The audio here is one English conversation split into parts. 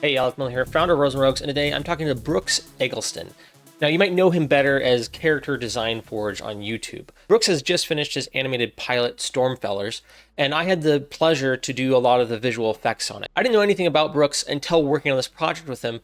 Hey, Alec Miller here, founder of Rosenrogues, and today I'm talking to Brookes Eggleston. Now, you might know him better as Character Design Forge on YouTube. Brookes has just finished his animated pilot, Stormfellers, and I had the pleasure to do a lot of the visual effects on it. I didn't know anything about Brookes until working on this project with him,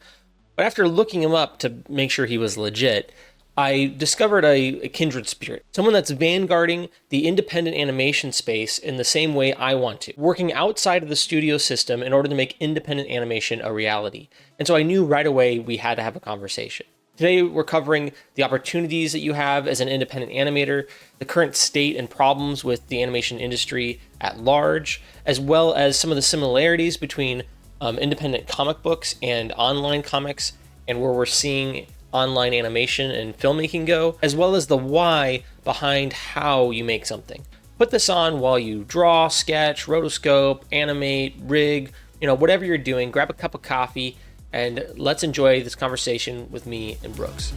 but after looking him up to make sure he was legit, I discovered a kindred spirit, someone that's vanguarding the independent animation space in the same way I want to, working outside of the studio system in order to make independent animation a reality. And so I knew right away we had to have a conversation. Today, we're covering the opportunities that you have as an independent animator, the current state and problems with the animation industry at large, as well as some of the similarities between independent comic books and online comics, and where we're seeing online animation and filmmaking go, as well as the why behind how you make something. Put this on while you draw, sketch, rotoscope, animate, rig, whatever you're doing. Grab a cup of coffee and let's enjoy this conversation with me and Brookes.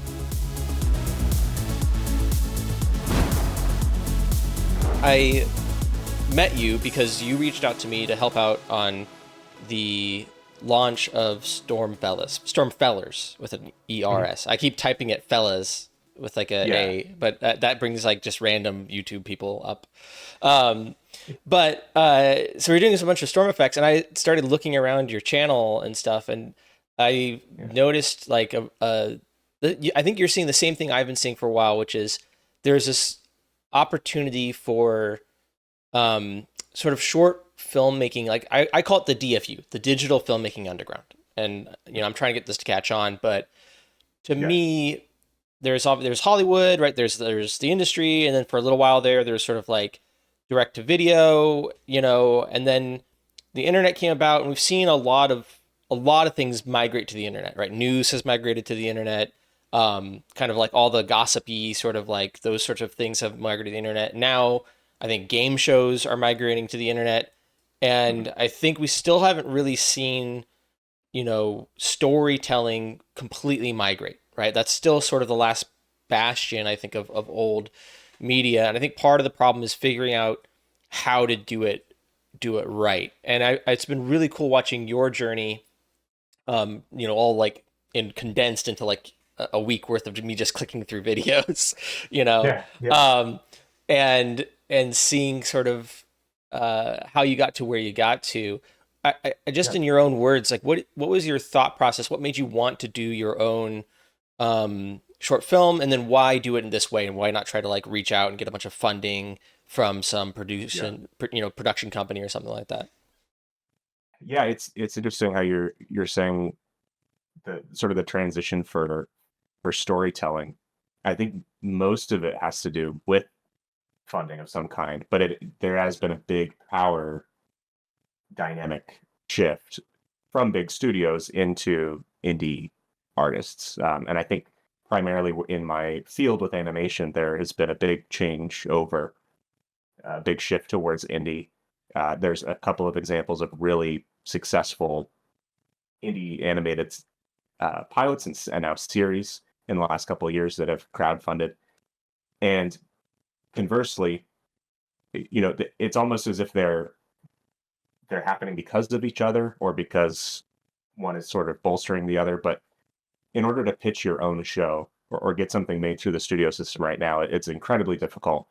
I met you because you reached out to me to help out on the launch of Stormfellers with an ERS. I keep typing it fellas with like A, but that brings like just random YouTube people up. So we're doing a bunch of storm effects, and I started looking around your channel and stuff, and I noticed like I think you're seeing the same thing I've been seeing for a while, which is there's this opportunity for sort of short filmmaking. Like I call it the DFU, the Digital Filmmaking Underground. And I'm trying to get this to catch on, but to me, there's Hollywood, right? There's the industry, and then for a little while there's sort of like direct to video, and then the internet came about, and we've seen a lot of things migrate to the internet, right? News has migrated to the internet. Kind of like all the gossipy sort of like those sorts of things have migrated to the internet. Now, I think game shows are migrating to the internet. And I think we still haven't really seen, storytelling completely migrate, right? That's still sort of the last bastion, I think, of old media. And I think part of the problem is figuring out how to do it right. And it's been really cool watching your journey, all like condensed into like a week worth of me just clicking through videos, and seeing sort of how you got to where you got to. I just in your own words, like what was your thought process? What made you want to do your own short film, and then why do it in this way, and why not try to like reach out and get a bunch of funding from some production company or something like that? Yeah, it's interesting how you're saying the sort of the transition for storytelling. I think most of it has to do with funding of some kind, but there has been a big power dynamic shift from big studios into indie artists. And I think primarily in my field with animation, there has been a big change over a big shift towards indie. There's a couple of examples of really successful indie animated pilots and now series in the last couple of years that have crowdfunded. And conversely, it's almost as if they're happening because of each other, or because one is sort of bolstering the other. But in order to pitch your own show or get something made through the studio system right now, it's incredibly difficult.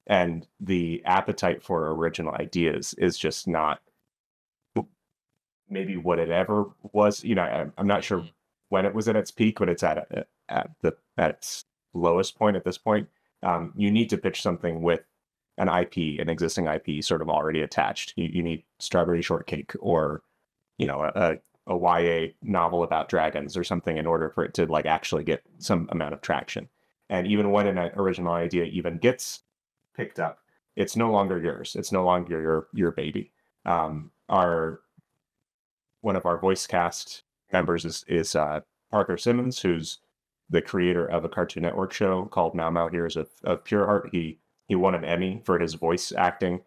And the appetite for original ideas is just not maybe what it ever was. I'm not sure when it was at its peak, but it's at its lowest point at this point. You need to pitch something with an existing IP sort of already attached. You need Strawberry Shortcake or, a YA novel about dragons or something in order for it to like actually get some amount of traction. And even when an original idea even gets picked up, it's no longer yours. It's no longer your baby. One of our voice cast members is Parker Simmons, who's the creator of a Cartoon Network show called Mau Mau Heroes of Pure Heart. He won an Emmy for his voice acting.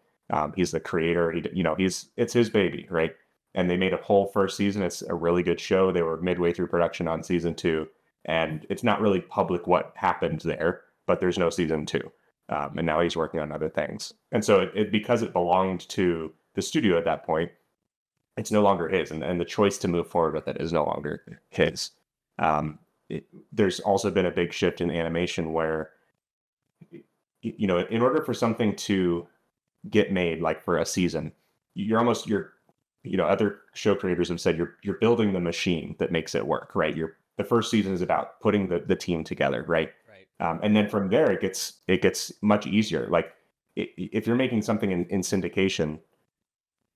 He's the creator. It's his baby, right? And they made a whole first season. It's a really good show. They were midway through production on season 2, and it's not really public what happened there, but there's no season 2. And now he's working on other things. And so because it belonged to the studio at that point, it's no longer his, and the choice to move forward with it is no longer his. Um, there's also been a big shift in animation where, in order for something to get made, like for a season, other show creators have said you're building the machine that makes it work, right? The first season is about putting the team together, right? Right. And then from there it gets much easier. Like if you're making something in syndication,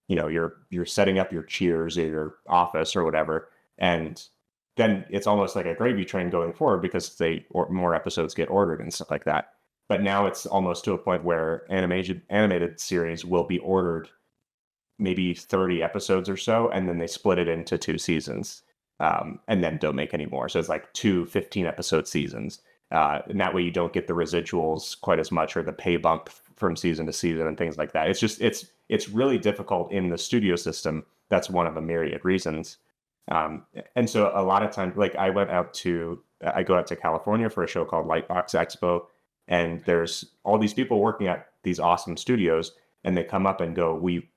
you're setting up your Cheers or your Office or whatever, and then it's almost like a gravy train going forward because more episodes get ordered and stuff like that. But now it's almost to a point where animated series will be ordered maybe 30 episodes or so, and then they split it into 2 seasons, and then don't make any more. So it's like 2 15-episode seasons. And that way you don't get the residuals quite as much or the pay bump from season to season and things like that. It's really difficult in the studio system. That's one of a myriad reasons. And so a lot of times, like I go out to California for a show called Lightbox Expo, and there's all these people working at these awesome studios, and they come up and go, we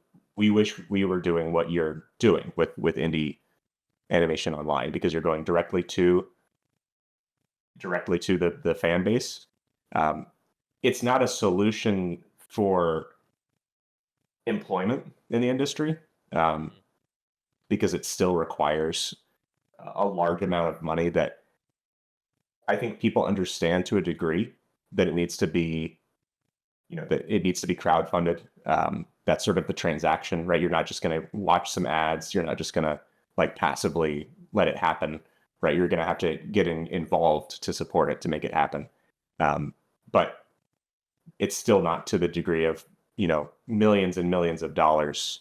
wish we were doing what you're doing with indie animation online, because you're going directly to the fan base. It's not a solution for employment in the industry, because it still requires a large amount of money that I think people understand to a degree, that it needs to be, that it needs to be crowdfunded. That's sort of the transaction, right? You're not just going to watch some ads. You're not just going to like passively let it happen, right? You're going to have to get involved to support it, to make it happen. But it's still not to the degree of, millions and millions of dollars,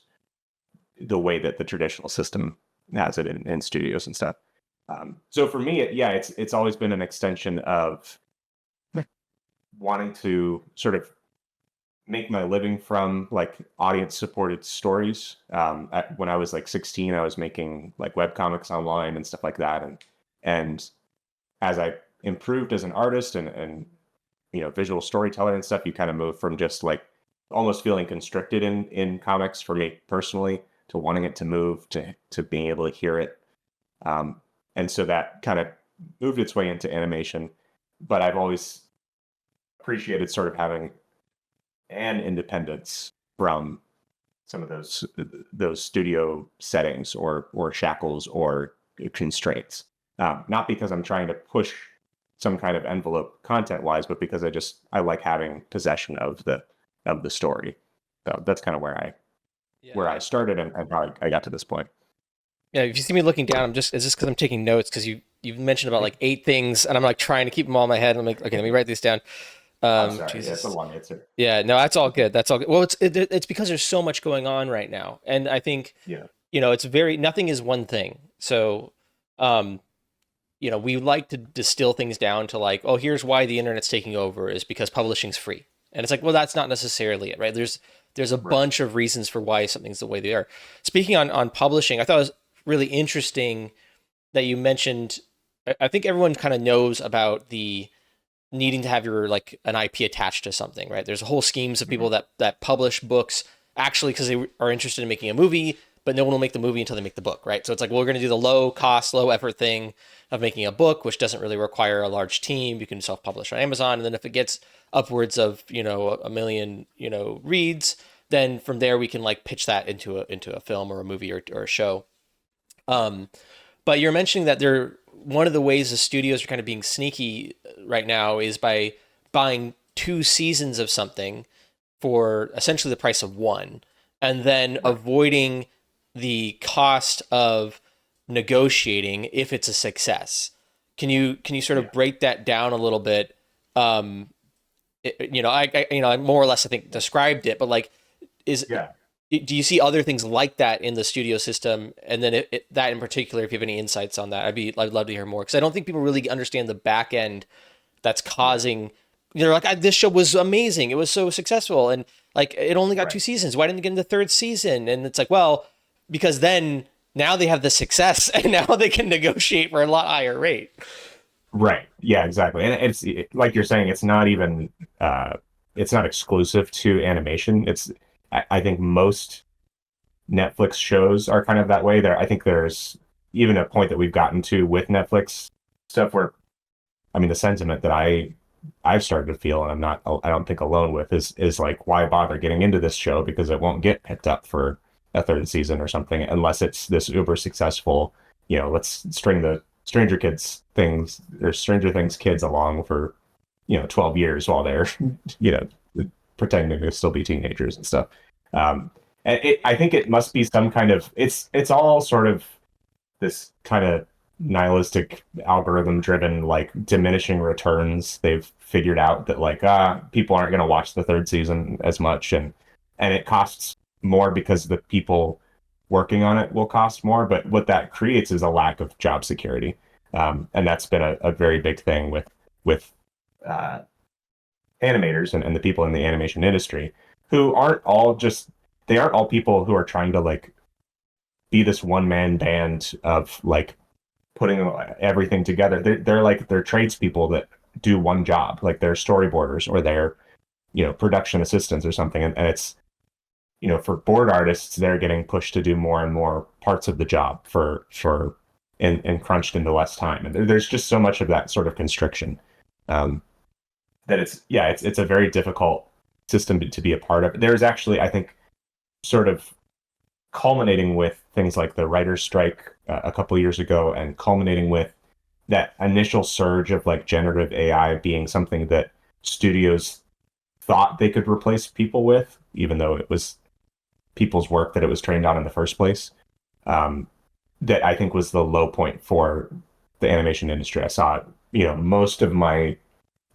the way that the traditional system has it in studios and stuff. So for me, it's always been an extension of wanting to sort of make my living from like audience supported stories. When I was like 16, I was making like webcomics online and stuff like that. And as I improved as an artist and visual storyteller and stuff, you kind of move from just like almost feeling constricted in comics, for me personally, to wanting it to move to being able to hear it. And so that kind of moved its way into animation. But I've always appreciated sort of having an independence from some of those studio settings or shackles or constraints. Not because I'm trying to push some kind of envelope content wise, but because I like having possession of the story. So that's kind of where I started and how I got to this point. Yeah, if you see me looking down, it's just because I'm taking notes, because you've mentioned about like 8 things, and I'm like trying to keep them all in my head. And I'm like, okay, let me write these down. I'm sorry, Jesus. it's a long answer. Yeah, no, that's all good. That's all good. Well, it's because there's so much going on right now, and I think it's nothing is one thing. So, we like to distill things down to like, oh, here's why the internet's taking over is because publishing's free, and it's like, well, that's not necessarily it, right? There's a bunch of reasons for why something's the way they are. Speaking on publishing, I thought it was really interesting that you mentioned. I think everyone kind of knows about the needing to have your like an IP attached to something, right? There's whole schemes of people that publish books actually because they are interested in making a movie, but no one will make the movie until they make the book, right? So it's like, well, we're going to do the low cost, low effort thing of making a book, which doesn't really require a large team. You can self-publish on Amazon, and then if it gets upwards of 1 million reads, then from there we can like pitch that into a film or a movie or a show. But you're mentioning that one of the ways the studios are kind of being sneaky right now is by buying 2 seasons of something for essentially the price of 1, and then avoiding the cost of negotiating if it's a success. Can you sort of break that down a little bit? I more or less I think described it, but like, do you see other things like that in the studio system? And then that in particular, if you have any insights on that, I'd love to hear more, because I don't think people really understand the back end that's causing. Like, this show was amazing, it was so successful, and like it only got 2 seasons. Why didn't it get into the 3rd season? And it's like, well, because then now they have the success, and now they can negotiate for a lot higher rate. Right. Yeah. Exactly. And it's like you're saying, it's not even it's not exclusive to animation. I think most Netflix shows are kind of that way. There, I think there's even a point that we've gotten to with Netflix stuff where, I mean, the sentiment that I've started to feel, and I don't think alone with, is like, why bother getting into this show because it won't get picked up for a third season or something unless it's this uber successful, let's string the Stranger Things kids along for 12 years while they're you know pretending to still be teenagers and stuff. And I think it must be some kind of, it's all sort of this kind of nihilistic algorithm driven like diminishing returns. They've figured out that like people aren't going to watch the third season as much, and it costs more because the people working on it will cost more, but what that creates is a lack of job security. And that's been a very big thing with uh, animators and the people in the animation industry who aren't all just, they aren't all people who are trying to like be this one man band of like putting everything together. They're tradespeople that do one job, like they're storyboarders or they're production assistants or something, and it's for board artists, they're getting pushed to do more and more parts of the job and crunched into less time, and there's just so much of that sort of constriction, that it's a very difficult system to be a part of. There's actually, I think, sort of culminating with things like the writer's strike a couple of years ago, and culminating with that initial surge of like generative AI being something that studios thought they could replace people with, even though it was people's work that it was trained on in the first place. That I think was the low point for the animation industry. I saw, most of my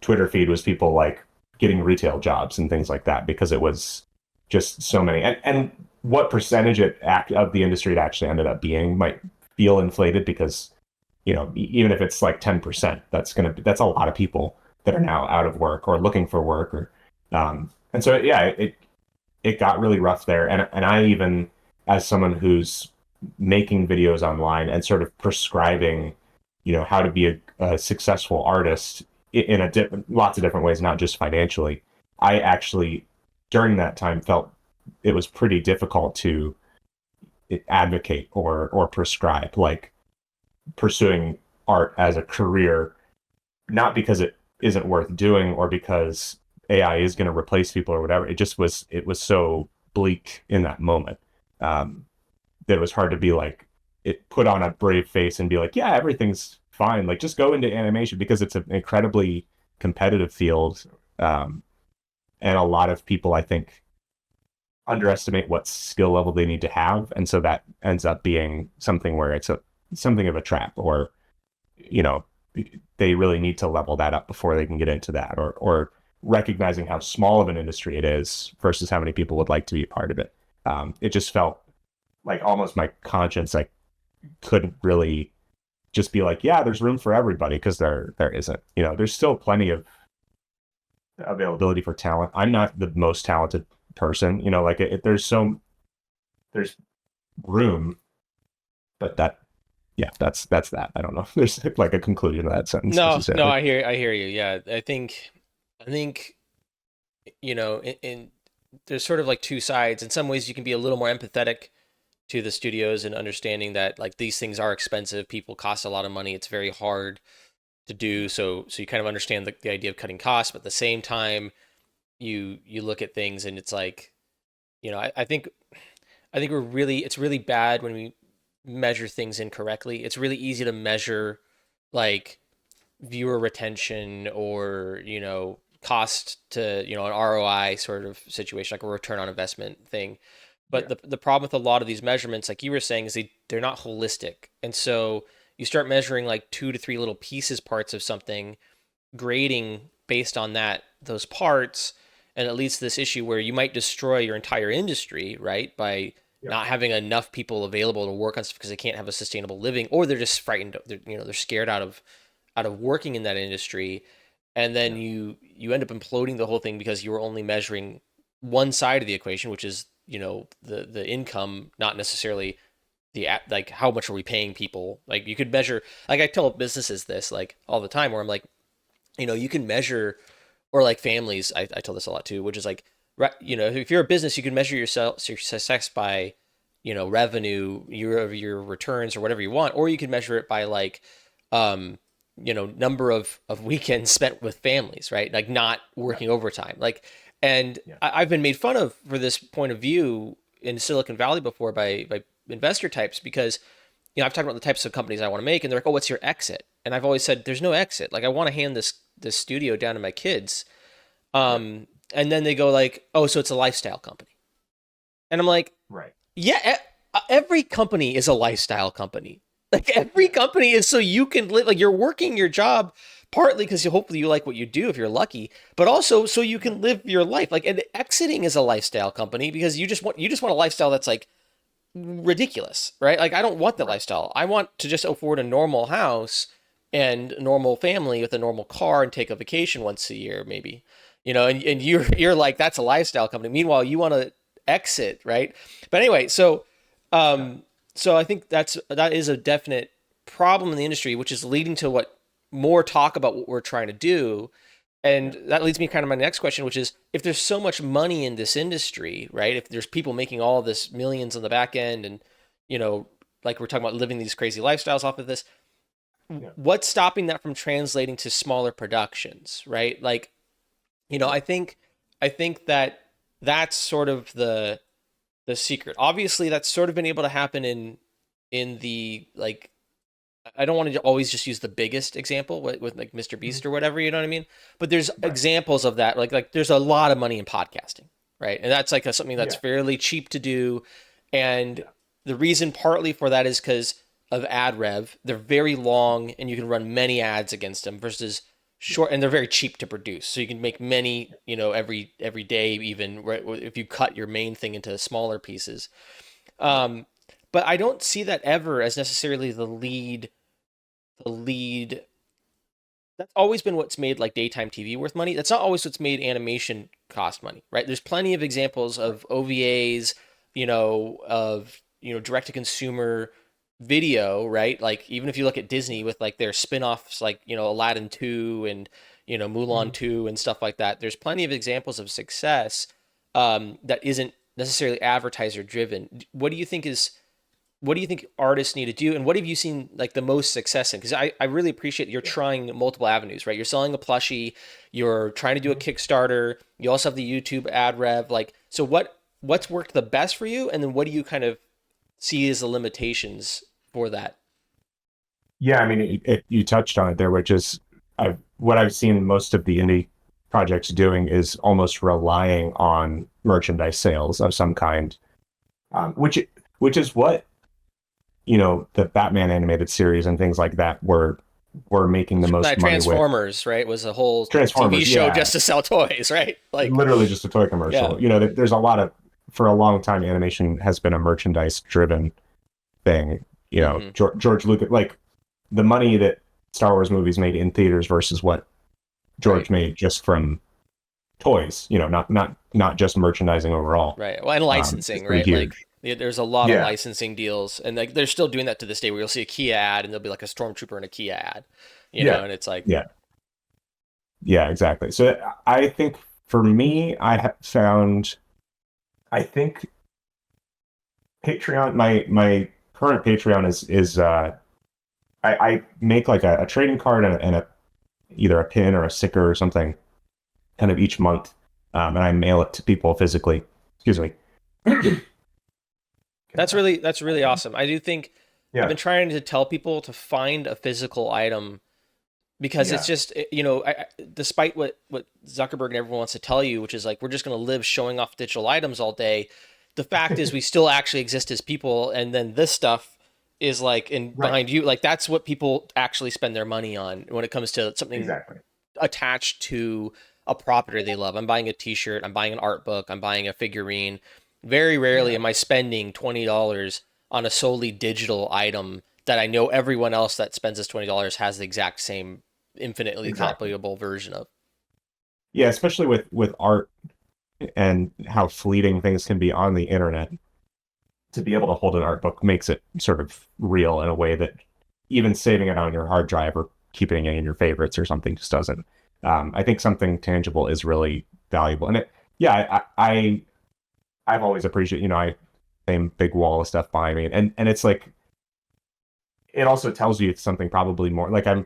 Twitter feed was people like getting retail jobs and things like that because it was just so many. And what percentage of the industry it actually ended up being might feel inflated because, even if it's like 10%, that's a lot of people that are now out of work or looking for work, or and so yeah, it got really rough there. And I, even as someone who's making videos online and sort of prescribing, how to be a successful artist in lots of different ways, not just financially, I actually during that time felt it was pretty difficult to advocate or prescribe like pursuing art as a career, not because it isn't worth doing or because AI is going to replace people or whatever. It was so bleak in that moment, that it was hard to be like, it put on a brave face and be like, yeah, everything's fine. Like, just go into animation because it's an incredibly competitive field. And a lot of people, I think, underestimate what skill level they need to have. And so that ends up being something where it's something of a trap, or, they really need to level that up before they can get into that, or recognizing how small of an industry it is versus how many people would like to be a part of it. It just felt like almost my conscience, like, couldn't really just be like, yeah, there's room for everybody, because there isn't. There's still plenty of availability for talent. I'm not the most talented person, like there's room, but that's that. I don't know if there's like a conclusion to that sentence No, necessarily. I hear you. Yeah, I think in there's sort of like two sides. In some ways, you can be a little more empathetic to the studios and understanding that like these things are expensive. People cost a lot of money. It's very hard to do. So you kind of understand the idea of cutting costs, but at the same time, you look at things and it's like, I think it's really bad when we measure things incorrectly. It's really easy to measure like viewer retention or, cost to, an ROI sort of situation, like a return on investment thing. But Yeah. the problem with a lot of these measurements, like you were saying, is they're not holistic. And so you start measuring like two to three little pieces, parts of something, grading based on those parts, and it leads to this issue where you might destroy your entire industry, right? By Yeah. not having enough people available to work on stuff because they can't have a sustainable living, or they're just frightened. They're scared out of working in that industry, and then Yeah. you end up imploding the whole thing because you were only measuring one side of the equation, which is the income, not necessarily like how much are we paying people. Like you could measure, like I tell businesses this like all the time, where I'm like, you can measure, or like families, I tell this a lot too, which is like, if you're a business, you can measure your success by, revenue, year-over-year returns, or whatever you want, or you can measure it by like, um, number of weekends spent with families, right? Like not Yeah. working overtime. Like, and Yeah. I've been made fun of for this point of view in Silicon Valley before by investor types because, I've talked about the types of companies I want to make, and they're like, "Oh, what's your exit?" And I've always said, "There's no exit. Like, I want to hand this studio down to my kids." Right. And then they go like, "Oh, so it's a lifestyle company," and I'm like, Right. "Yeah, every company is a lifestyle company. Like every company is so you can live. Like you're working your job partly because hopefully you like what you do if you're lucky, but also so you Yeah. can live your life. Like and exiting is a lifestyle company because you just want a lifestyle that's like ridiculous, right? Like I don't want that Right. lifestyle. I want to just afford a normal house and a normal family with a normal car and take a vacation once a year, maybe. And you're like that's a lifestyle company. Meanwhile, you want to exit, right? But anyway, so Yeah. um, so I think that is a definite problem in the industry, which is leading to what more talk about what we're trying to do. Yeah. And that leads me kind of my next question, which is if there's so much money in this industry, right? If there's people making all this millions on the back end and, you know, like we're talking about living these crazy lifestyles off of this, Yeah. what's stopping that from translating to smaller productions, right? Like, Yeah. I think that that's sort of the secret. Obviously, that's sort of been able to happen in the like I don't want to always just use the biggest example with like Mr. Mhm. Beast or whatever, you know what I mean? But there's Right. examples of that. Like there's a lot of money in podcasting, right? And that's like something that's Yeah. fairly cheap to do. And Yeah. the reason partly for that is because of ad rev. They're very long and you can run many ads against them versus Yeah. short and they're very cheap to produce. So you can make many, every day even right, if you cut your main thing into smaller pieces. Yeah. Um, but I don't see that ever as necessarily the lead. That's always been what's made like daytime TV worth money. That's not always what's made animation cost money, right? There's plenty of examples Right. of OVAs, of direct to consumer video, right? Like even if you look at Disney with like their spin-offs like, Aladdin 2 and Mulan Mhm. 2 and stuff like that. There's plenty of examples of success that isn't necessarily advertiser driven. What do you think artists need to do, and what have you seen like the most success in? Because I really appreciate that you're Yeah. trying multiple avenues, right? You're selling a plushie, you're trying to do a Mhm. Kickstarter, you also have the YouTube ad rev. Like, so what's worked the best for you, and then what do you kind of see as the limitations for that? Yeah. I mean, you touched on it there, which is what I've seen most of the indie projects doing is almost relying on merchandise sales of some kind, which is what the Batman animated series and things like that were making the most That money with. Transformers, right, was a whole TV Transformers, show yeah, just to sell toys, right? Like, literally just a toy yeah. commercial. There's a lot of for a long time animation has been a merchandise driven thing. Hmm. George Lucas, like the money that Star Wars movies made in theaters versus what Right. George made just from toys. Not just merchandising overall. Right. Well, and Is licensing, pretty right? Like huge. there's a lot of Yeah, licensing deals, and like they're still doing that to this day, where you'll see a Kia ad, and there'll be like a stormtrooper in a Kia ad, yeah, and it's like, yeah, yeah, exactly. So I think for me, I have found. I think Patreon, my current Patreon is I make like a trading card and either a pin or a sticker or something kind of each month, and I mail it to people physically. Excuse me. that's really awesome. I do think I've Yeah, been trying to tell people to find a physical item because it's yeah, just despite what Zuckerberg and everyone wants to tell you, which is like we're just going to live showing off digital items all day. The fact is we still actually exist as people, and then this stuff is like in right, behind you. Like that's what people actually spend their money on when it comes to something exactly. attached to a property they love. I'm buying a T-shirt, I'm buying an art book, I'm buying a figurine. Very rarely Yeah, am I spending $20 on a solely digital item that I know everyone else that spends this $20 has the exact same infinitely exactly. copyable version of. Yeah, especially with art and how fleeting things can be on the internet. To be able to hold an art book makes it sort of real in a way that even saving it on your hard drive or keeping it in your favorites or something just doesn't. I think something tangible is really valuable, and yeah, I've always appreciated. same big wall of stuff behind me. And it's like, it also tells you something probably more, like I'm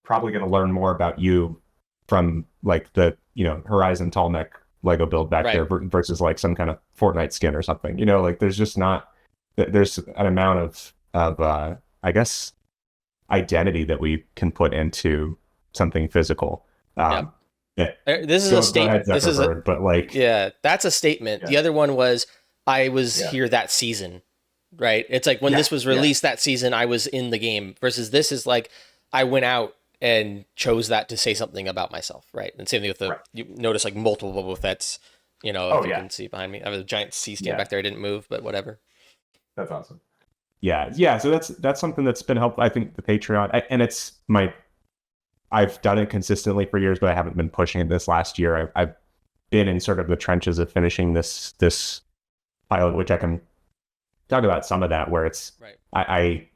probably going to learn more about you from like the, Horizon tall neck Lego build back Right. there versus like some kind of Fortnite skin or something, like there's just not, there's an amount of I guess identity that we can put into something physical. Yeah. Yeah. This is a Go ahead, statement. This is Zuckerberg, but like, yeah, that's a statement. yeah, The other one was I was yeah, here that season, right? It's like when yeah, this was yeah, released that season, I was in the game versus this is like I went out and chose that to say something about myself, right? And same thing with right. you notice like multiple Boba Fett's, Oh if you yeah, can see behind me. I have a giant C stand yeah, back there. I didn't move, but whatever. that's awesome. Yeah, yeah. So that's something that's been helpful. I think the Patreon, and it's I've done it consistently for years, but I haven't been pushing it this last year. I've been in sort of the trenches of finishing this pilot, which I can talk about some of that, where it's Right.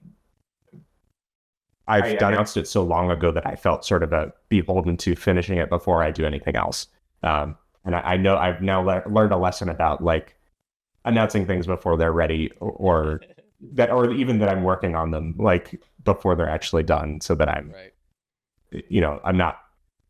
I've announced it so long ago that I felt sort of beholden to finishing it before I do anything else. And I know I've now learned a lesson about like announcing things before they're ready, or that, or even that I'm working on them like before they're actually done, so that I'm, Right. I'm not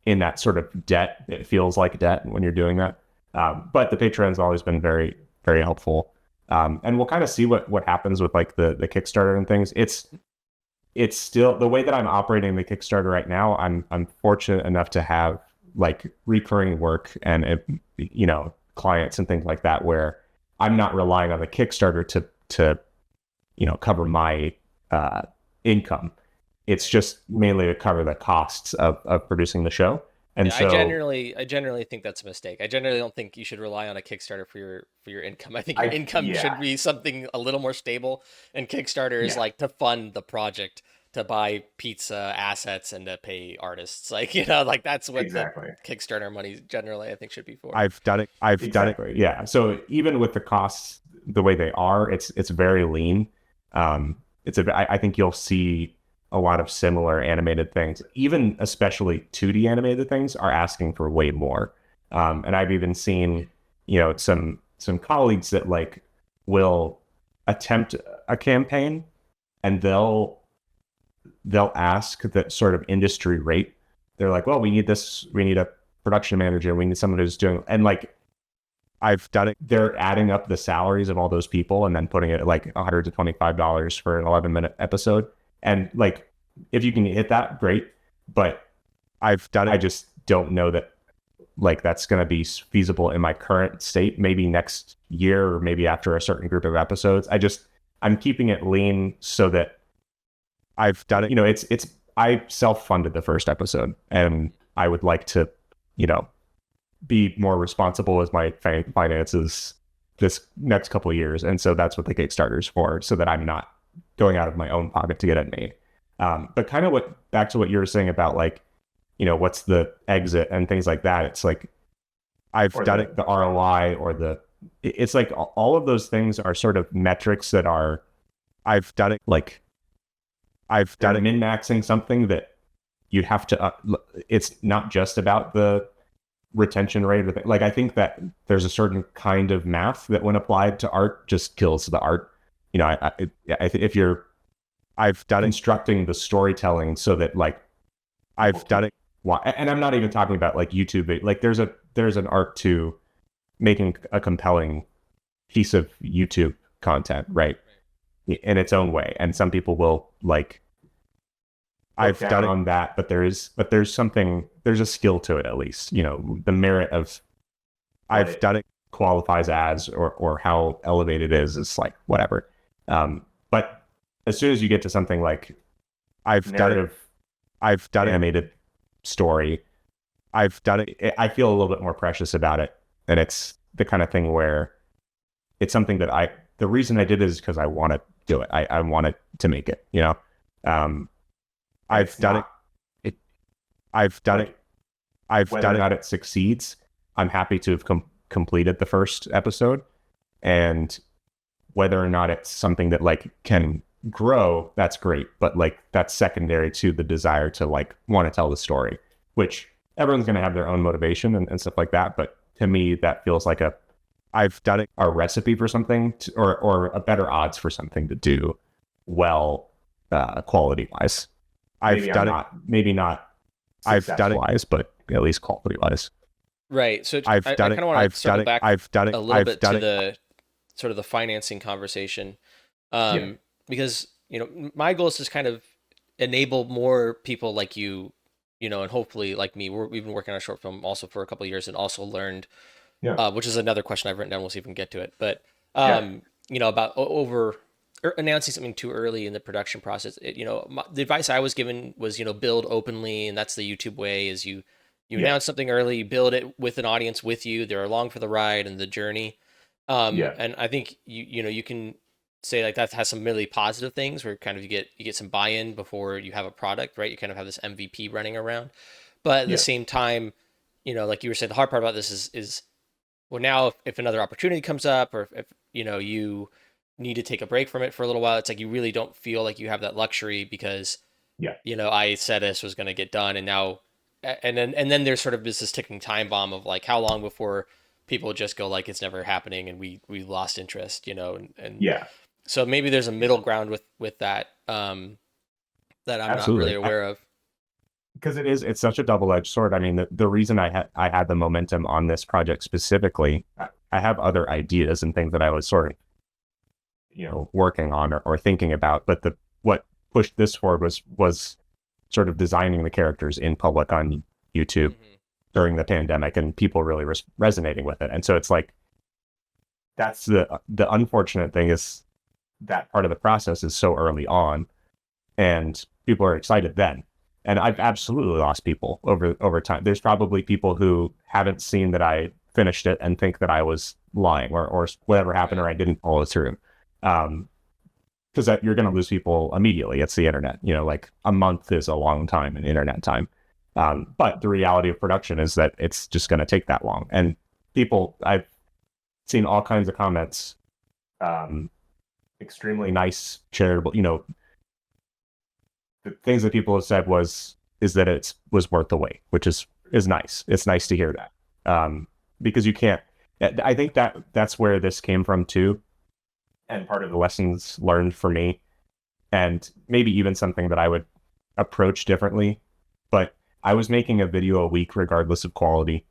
in that sort of debt. It feels like debt when you're doing that. But the Patreon's always been very, very helpful. And we'll kind of see what happens with like the Kickstarter and things. It's still the way that I'm operating the Kickstarter right now. I'm fortunate enough to have like recurring work and clients and things like that, where I'm not relying on the Kickstarter to cover my income. It's just mainly to cover the costs of producing the show. And Yeah, so I generally think that's a mistake. I generally don't think you should rely on a Kickstarter for your income. I think your income should be something a little more stable, and Kickstarter is like to fund the project, to buy pizza assets and to pay artists. Like, like that's what the Kickstarter money generally I think should be for. I've done it. Done it. Yeah. So even with the costs the way they are, it's very lean. I think you'll see a lot of similar animated things, even especially 2D animated things, are asking for way more. And I've even seen, some colleagues that like will attempt a campaign, and they'll ask that sort of industry rate. They're like, well, we need this, we need a production manager, we need someone who's doing, and like, I've done it. They're adding up the salaries of all those people and then putting it at like $125 for an 11-minute episode. And like, if you can hit that, great. But I've done it. I just don't know that like that's going to be feasible in my current state. Maybe next year, or maybe after a certain group of episodes. I'm keeping it lean so that I've done it. I self-funded the first episode, and I would like to, be more responsible with my finances this next couple of years. And so that's what the Kickstarter's for, so that I'm not going out of my own pocket to get it made. But kind of back to what you were saying about like, what's the exit and things like that. It's like, I've done it, the ROI it's like all of those things are sort of metrics that are, I've done it min-maxing something that you have to, it's not just about the retention rate. Like, I think that there's a certain kind of math that when applied to art just kills the art. I've done instructing the storytelling so that like I've done it. And I'm not even talking about like YouTube. Like there's an art to making a compelling piece of YouTube content, right? In its own way. And some people will like, I've done on that, but there's a skill to it, at least, the merit of I've done it qualifies as, or how elevated it is. It's like, whatever. But as soon as you get to something like I've done animated story, I've done it, I feel a little bit more precious about it. And it's the kind of thing where it's something that the reason I did it is because I want to do it. I wanted to make it, I've done it. It succeeds. I'm happy to have completed the first episode, and whether or not it's something that like can grow, that's great. But like that's secondary to the desire to like want to tell the story, which everyone's going to have their own motivation and stuff like that. But to me, that feels like I've done it a recipe for something or a better odds for something to do well, quality wise. I've done it, maybe not I've done it wise, but at least quality wise. Right. So I've I done kind it. of want to I've done circle it. back I've done it. a little I've bit done to it. the sort of the financing conversation, Yeah. because my goal is to kind of enable more people like you, and hopefully like me. We've been working on a short film also for a couple of years and also learned, Yeah. which is another question I've written down. We'll see if we can get to it, but Yeah. about over announcing something too early in the production process. The advice I was given was, build openly, and that's the YouTube way. Is you Yeah. announce something early, you build it with an audience with you. They're along for the ride and the journey. Yeah. And I think you can say like that has some really positive things where kind of you get some buy-in before you have a product, right? You kind of have this MVP running around, but at the Yeah. same time, like you were saying, the hard part about this is well, now if another opportunity comes up, or if you need to take a break from it for a little while, it's like you really don't feel like you have that luxury because Yeah. I said this was going to get done, and now and then there's sort of this ticking time bomb of like how long before people just go like it's never happening and we lost interest, and Yeah. so maybe there's a middle ground with that, that I'm not really Absolutely. aware of. Because it's such a double-edged sword. I mean, the reason I had the momentum on this project specifically, I have other ideas and things that I was sort of, working on or thinking about, but the what pushed this forward was sort of designing the characters in public on YouTube Mm-hmm. during the pandemic, and people really resonating with it. And so it's like that's the unfortunate thing is that part of the process is so early on, and people are excited then. And I've absolutely lost people over time. There's probably people who haven't seen that I finished it and think that I was lying or whatever happened, or I didn't follow through. Because you're going to lose people immediately. It's the internet. Like a month is a long time in internet time. But the reality of production is that it's just going to take that long. And I've seen all kinds of comments, extremely nice, charitable, the things that people have said is that it was worth the wait, which is nice. It's nice to hear that, because you can't. I think that's where this came from too, and part of the lessons learned for me, and maybe even something that I would approach differently. But I was making a video a week, regardless of quality,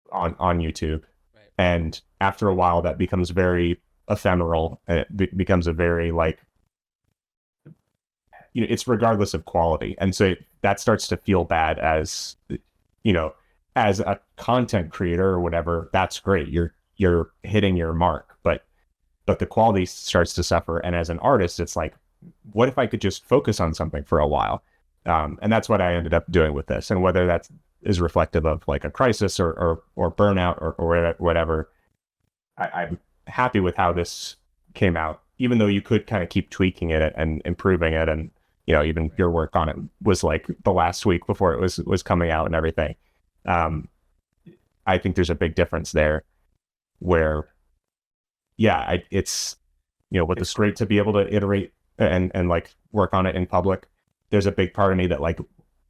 on YouTube, Right. and after a while, that becomes very ephemeral, and it becomes a very like it's regardless of quality. And so that starts to feel bad as, as a content creator or whatever. That's great. You're hitting your mark, but the quality starts to suffer. And as an artist, it's like, what if I could just focus on something for a while? And that's what I ended up doing with this. And whether that is reflective of like a crisis or burnout or whatever, I'm happy with how this came out, even though you could kind of keep tweaking it and improving it. And, even your work on it was like the last week before it was coming out and everything. I think there's a big difference there where, yeah, it's, it's great to be able to iterate and like work on it in public. There's a big part of me that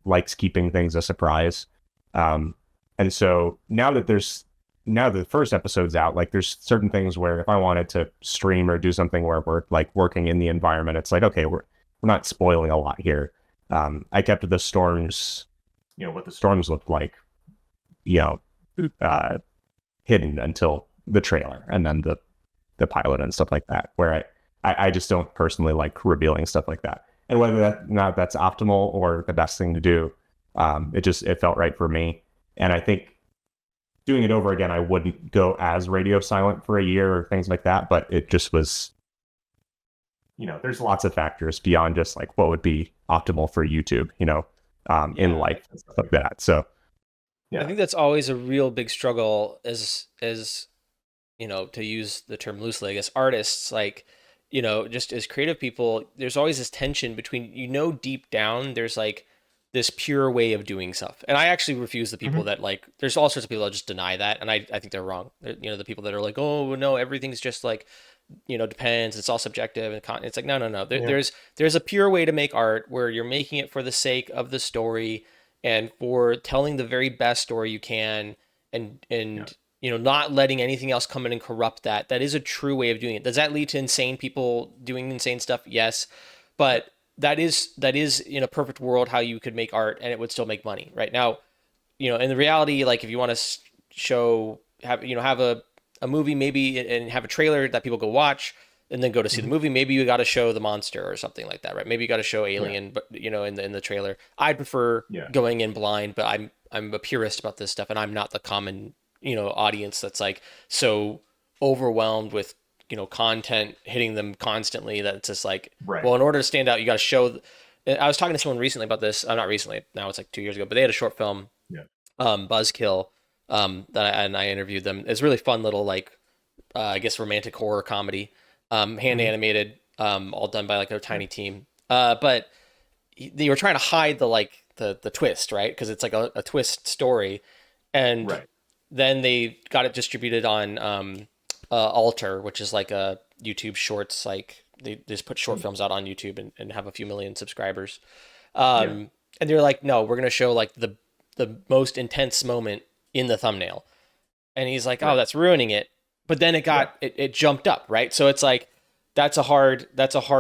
likes keeping things a surprise. And so now that the first episode's out, like there's certain things where if I wanted to stream or do something where we're like working in the environment, it's like, okay, we're not spoiling a lot here. I kept the storms, what the storms looked like, hidden until the trailer and then the pilot and stuff like that, where I just don't personally like revealing stuff like that. And whether that's optimal or the best thing to do, it felt right for me. And I think doing it over again, I wouldn't go as radio silent for a year or things like that, but it just was, there's lots of factors beyond just like what would be optimal for YouTube, in life and stuff like that. So, yeah. I think that's always a real big struggle as to use the term loosely, I guess, artists, like, just as creative people, there's always this tension between, deep down, there's like this pure way of doing stuff. And I actually refuse the people that like, there's all sorts of people that just deny that. And I think they're wrong. The people that are like, oh no, everything's just like, depends. It's all subjective. And it's like, no. There's a pure way to make art where you're making it for the sake of the story and for telling the very best story you can. And not letting anything else come in and corrupt that. That is a true way of doing it. Does that lead to insane people doing insane stuff? Yes. But that is in a perfect world how you could make art and it would still make money. Right now, in the reality, like if you want to show, have a movie maybe and have a trailer that people go watch and then go to see the movie, maybe you got to show the monster or something like that, right? Maybe you got to show Alien, but in the trailer. I'd prefer going in blind, but I'm a purist about this stuff, and I'm not the common audience that's like so overwhelmed with content hitting them constantly that it's just like, Right. well, in order to stand out, you got to show. I was talking to someone recently about this. Not recently. Now it's like 2 years ago, but they had a short film, Yeah. Buzzkill, and I interviewed them. It's really fun little like, I guess romantic horror comedy, hand animated, all done by like a tiny team. But they were trying to hide the twist, right? Because it's like a twist story, and Right. then they got it distributed on Alter, which is like a YouTube Shorts. Like they just put short films out on YouTube and have a few million subscribers. And they're like, no, we're gonna show like the most intense moment in the thumbnail. And he's like, oh, that's ruining it. But then it jumped up, right? So it's like that's a hard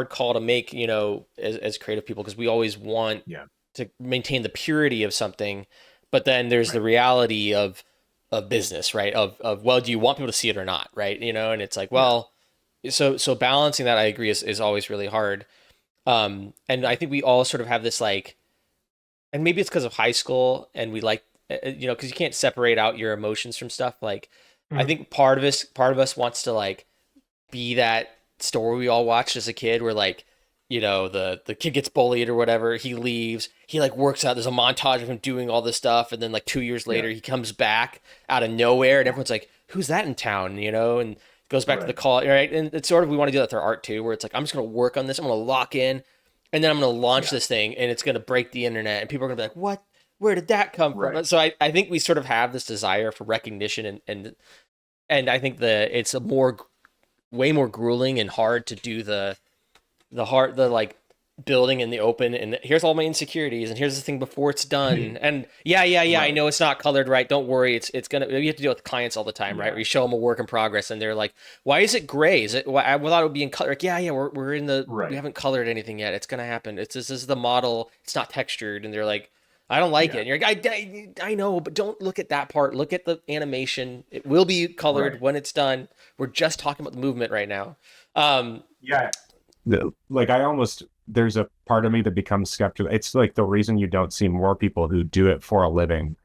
call to make, as creative people, because we always want to maintain the purity of something, but then there's the reality of business, right? Of well, do you want people to see it or not, right? And it's like, well, so balancing that, I agree, is always really hard. And I think we all sort of have this like, and maybe it's because of high school and we like, because you can't separate out your emotions from stuff. Like, I think part of us wants to like be that story we all watched as a kid where like, the kid gets bullied or whatever, he leaves, he like works out, there's a montage of him doing all this stuff, and then like 2 years later he comes back out of nowhere and everyone's like, who's that in town, and goes back to the call, right? And it's sort of, we want to do that through art too, where it's like, I'm just going to work on this, I'm going to lock in, and then I'm going to launch this thing and it's going to break the internet and people are going to be like, what, where did that come from? So I think we sort of have this desire for recognition, and I think it's way more grueling and hard to do the like building in the open, and here's all my insecurities, and here's the thing before it's done, and I know it's not colored right, don't worry, it's gonna, you have to deal with clients all the time, right? Where you show them a work in progress and they're like, why is it gray, is it, I thought it would be in color, like, we're in the we haven't colored anything yet, it's gonna happen, this is the model, it's not textured, and they're like, I don't like it, and you're like, I know, but don't look at that part, look at the animation, it will be colored when it's done, we're just talking about the movement right now. Like there's a part of me that becomes skeptical. It's like the reason you don't see more people who do it for a living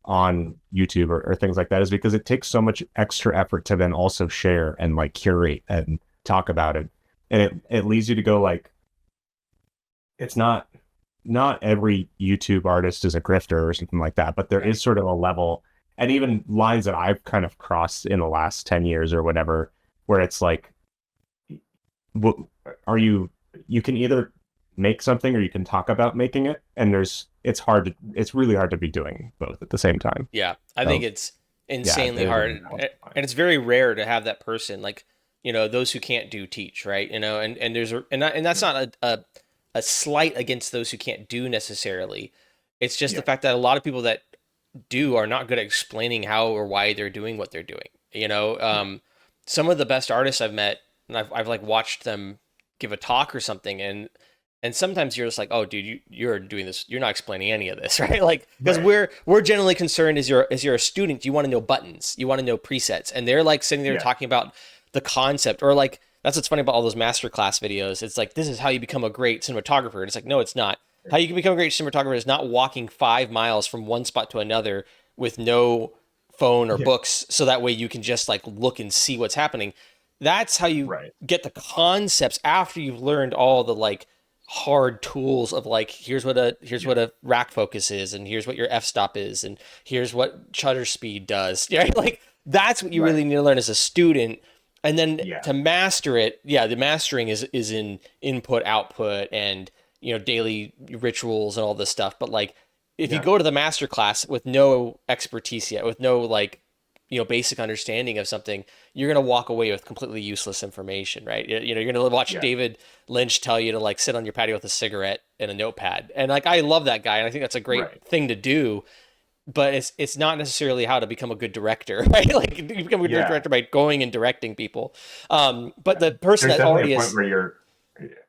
on YouTube or things like that is because it takes so much extra effort to then also share and like curate and talk about it. And it leads you to go like, it's not every YouTube artist is a grifter or something like that, but there is sort of a level, and even lines that I've kind of crossed in the last 10 years or whatever, where it's like, you can either make something or you can talk about making it, and it's really hard to be doing both at the same time. I think it's insanely hard, and it's very rare to have that person, like, those who can't do teach, right? And that's not a slight against those who can't do necessarily, it's just the fact that a lot of people that do are not good at explaining how or why they're doing what they're doing. Some of the best artists I've met, and I've like watched them give a talk or something, and sometimes you're just like, oh dude, you're doing this, you're not explaining any of this, right? Like, because we're generally concerned as you're a student, you want to know buttons, you want to know presets, and they're like sitting there talking about the concept, or like, that's what's funny about all those masterclass videos, it's like, this is how you become a great cinematographer, and it's like, no, it's not. How you can become a great cinematographer is not walking 5 miles from one spot to another with no phone or books, so that way you can just like look and see what's happening. That's how you get the concepts after you've learned all the like hard tools of like, here's what a rack focus is, and here's what your f-stop is, and here's what shutter speed does. Right? Like, that's what you really need to learn as a student. And then to master it, the mastering is in input, output, and daily rituals and all this stuff. But like, if you go to the master class with no expertise yet, with no like basic understanding of something, you're going to walk away with completely useless information, right? You're going to watch David Lynch tell you to like sit on your patio with a cigarette and a notepad. And like, I love that guy, and I think that's a great thing to do. but it's not necessarily how to become a good director, right? Like you become a good Yeah, director by going and directing people. But the person there's that definitely a already point is, where you're.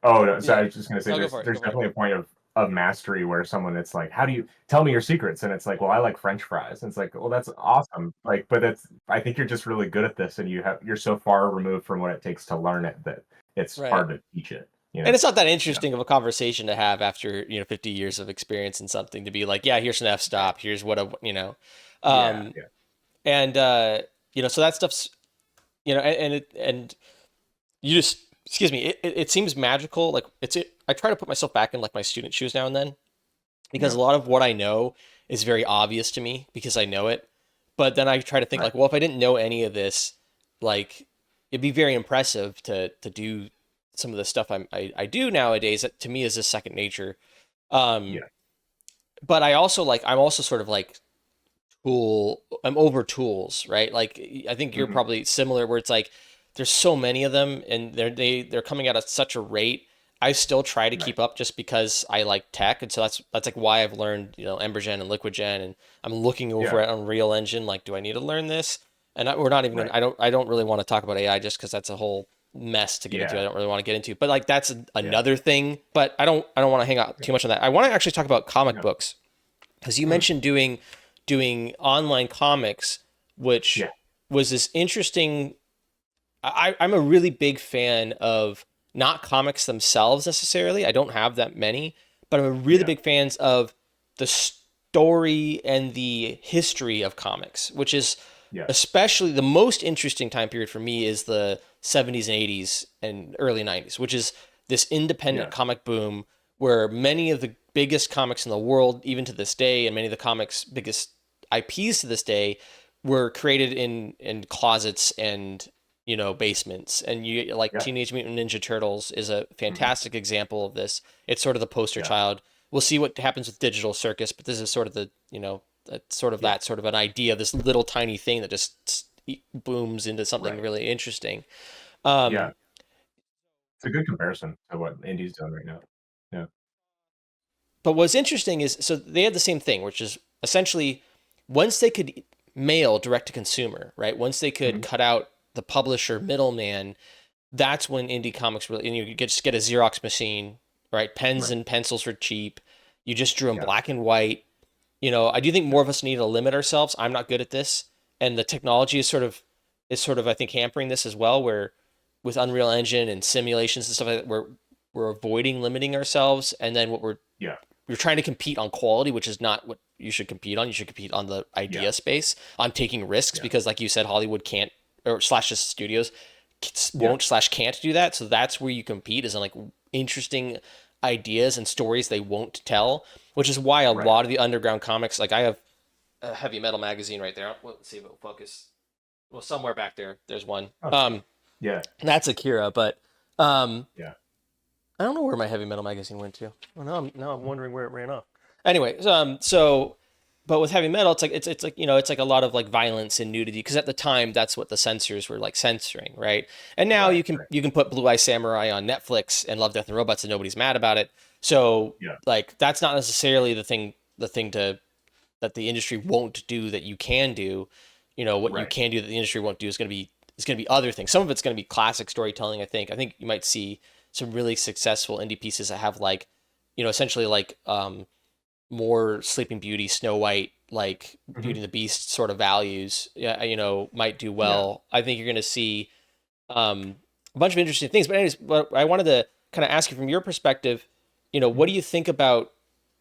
Oh no, so yeah, I was just gonna say no, go there's for it, go there's for it. definitely a point of mastery where someone that's like, how do you tell me your secrets? And it's like, well, I like French fries. And it's like, well, that's awesome. Like, but that's I think you're just really good at this, and you're so far removed from what it takes to learn it that it's Right. hard to teach it. You And know? it's not that Yeah. interesting of a conversation to have after 50 years of experience in something to be like, yeah, here's an f Right. stop, here's what a Yeah. um Yeah. and so that stuff's and you just, excuse me, it seems magical. Like I try to put myself back in like my student shoes now and then, because Yeah. a lot of what I know is very obvious to me because I know it. But then I try to think Right. like, well, if I didn't know any of this, like it'd be very impressive to do some of the stuff I do nowadays that to me is just second nature. Um, Yeah. but I'm also sort of like I'm over tools, right? Like I think you're Hmm. probably similar where it's like there's so many of them and they're coming out at such a rate. I still try to Right. keep up just because I like tech, and so that's like why I've learned Embergen and LiquidGen, and I'm looking over Yeah. at Unreal Engine like, do I need to learn this? And we're not even gonna, Right. I don't really want to talk about AI just because that's a whole mess to get into. I Yeah. don't really want to get into, but like that's Yeah. another thing. But I don't want to hang out Yeah. too much on that. I want to actually talk about comic Yeah. books because you Mm. mentioned doing online comics, which Yeah. was this interesting. I'm a really big fan of not comics themselves necessarily. I don't have that many, but I'm a really Yeah. big fans of the story and the history of comics, which is Yeah. especially the most interesting time period for me is the 70s and 80s and early 90s, which is this independent Yeah. comic boom where many of the biggest comics in the world, even to this day, and many of the comics biggest IPs to this day, were created in closets and basements. And you like Yeah. Teenage Mutant Ninja Turtles is a Hmm. fantastic example of this. It's sort of the poster Yeah. child. We'll see what happens with Digital Circus, but this is sort of the sort of Yeah. that sort of an idea, this little tiny thing that just booms into something Right. really interesting. Yeah. Um, It's a good comparison to what Indy's doing right now. Yeah. but what's interesting is, so they had the same thing, which is essentially once they could mail direct to consumer, right? Once they could Hmm. cut out the publisher middleman, that's when indie comics really, and you could just get a Xerox machine, right? Pens Right. and pencils for cheap. You just drew in Yeah. black and white. I do think Yeah. more of us need to limit ourselves. I'm not good at this, and the technology is sort of I think hampering this as well. Where with Unreal Engine and simulations and stuff like that, we're avoiding limiting ourselves, and then what Yeah. we're trying to compete on quality, which is not what you should compete on. You should compete on the Yeah. idea space, on taking risks, Yeah. because like you said, Hollywood can't, or slash just studios Yeah. won't slash can't do that. So that's where you compete, is on like interesting ideas and stories they won't tell, which is why a Right. lot of the underground comics, like I have a heavy metal magazine right there. Let's see if it'll focus. Well, somewhere back there, there's one. Oh, sweet. Yeah. That's Akira, but um, Yeah. I don't know where my heavy metal magazine went to. Well, now I'm wondering where it ran off. Anyway, so but with heavy metal, it's like it's like a lot of like violence and nudity, because at the time that's what the censors were like censoring, right? And now Right. you can Right. you can put Blue Eye Samurai on Netflix and Love, Death, and Robots, and nobody's mad about it. So Yeah. like that's not necessarily the thing that the industry won't do that you can do. What you Right. can do that the industry won't do is going to be other things. Some of it's going to be classic storytelling. I think you might see some really successful indie pieces that have like essentially like more Sleeping Beauty, Snow White, like Hmm. Beauty and the Beast sort of values. Yeah, might do Yeah. well. I think you're going to see a bunch of interesting things. But anyways, what I wanted to kind of ask you from your perspective, what Hmm. do you think about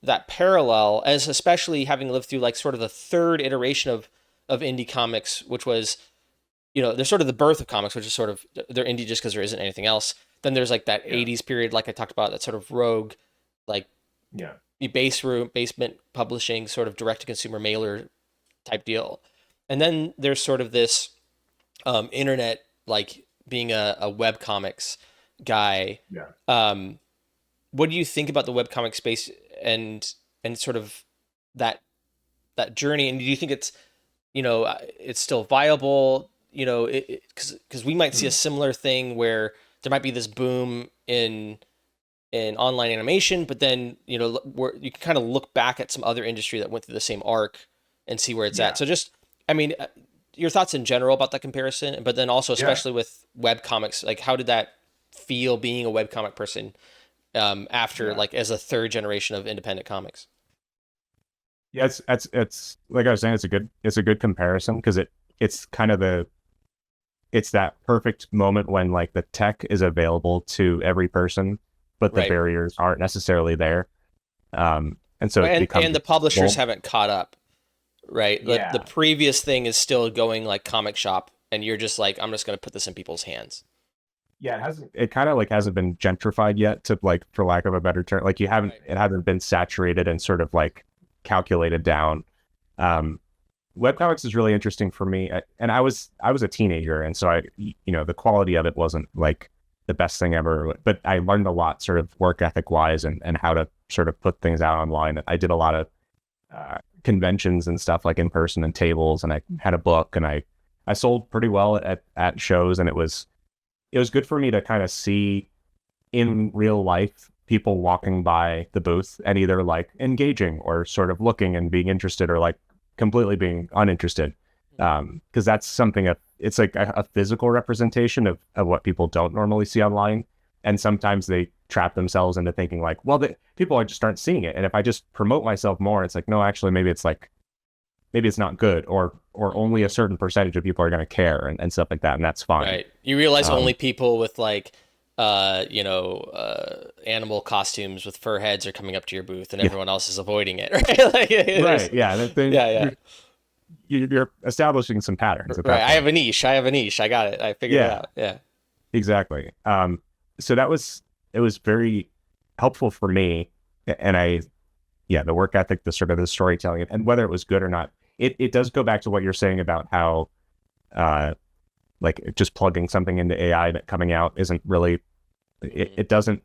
that parallel, as especially having lived through like sort of the third iteration of indie comics, which was there's sort of the birth of comics, which is sort of they're indie just because there isn't anything else. Then there's like that Yeah. 80s period, like I talked about, that sort of rogue, like Yeah. the basement publishing, sort of direct to consumer mailer type deal. And then there's sort of this internet, like being a web comics guy. Yeah. Um, what do you think about the webcomic space and sort of that that journey? And do you think it's still viable? Because we might see a Mm. similar thing where there might be this boom in online animation, but then where you can kind of look back at some other industry that went through the same arc and see where it's Yeah. at. So just, I mean, your thoughts in general about that comparison, but then also Yeah. especially with web comics, like how did that feel being a web comic person after Yeah. like as a third generation of independent comics? Yeah, it's like I was saying, it's a good comparison because it's kind of it's that perfect moment when like the tech is available to every person, but the Right. barriers aren't necessarily there. And so Right. it becomes And the publishers accessible. haven't caught up, right? The Yeah. previous thing is still going like comic shop, and you're just like, I'm just going to put this in people's hands. Yeah, it kind of like hasn't been gentrified yet to like, for lack of a better term. Like Right. it hasn't been saturated and sort of like calculated down. Um, Webcomics is really interesting for me. And I was a teenager. And so the quality of it wasn't like the best thing ever, but I learned a lot sort of work ethic wise and how to sort of put things out online. I did a lot of conventions and stuff like in person and tables, and I had a book, and I sold pretty well at shows, and it was good for me to kind of see in real life people walking by the booth and either like engaging or sort of looking and being interested or like completely being uninterested. Because that's something it's like a physical representation of what people don't normally see online. And sometimes they trap themselves into thinking like, well, people are just aren't seeing it. And if I just promote myself more, it's like, no, actually, maybe it's not good, or only a certain percentage of people are going to care and stuff like that. And that's fine. Right. You realize only Um, people with like, animal costumes with fur heads are coming up to your booth, and yeah, everyone else is avoiding it. Right. Like, there's, right. Yeah. yeah, yeah. You're establishing some patterns at Right. that I have point. a niche. I have a niche. I got it. I figured it Yeah, out. Yeah. exactly. So it was very helpful for me. And yeah, the work ethic, the sort of the storytelling, and whether it was good or not, it does go back to what you're saying about how, uh, like just plugging something into AI that coming out isn't really, Hmm. it doesn't,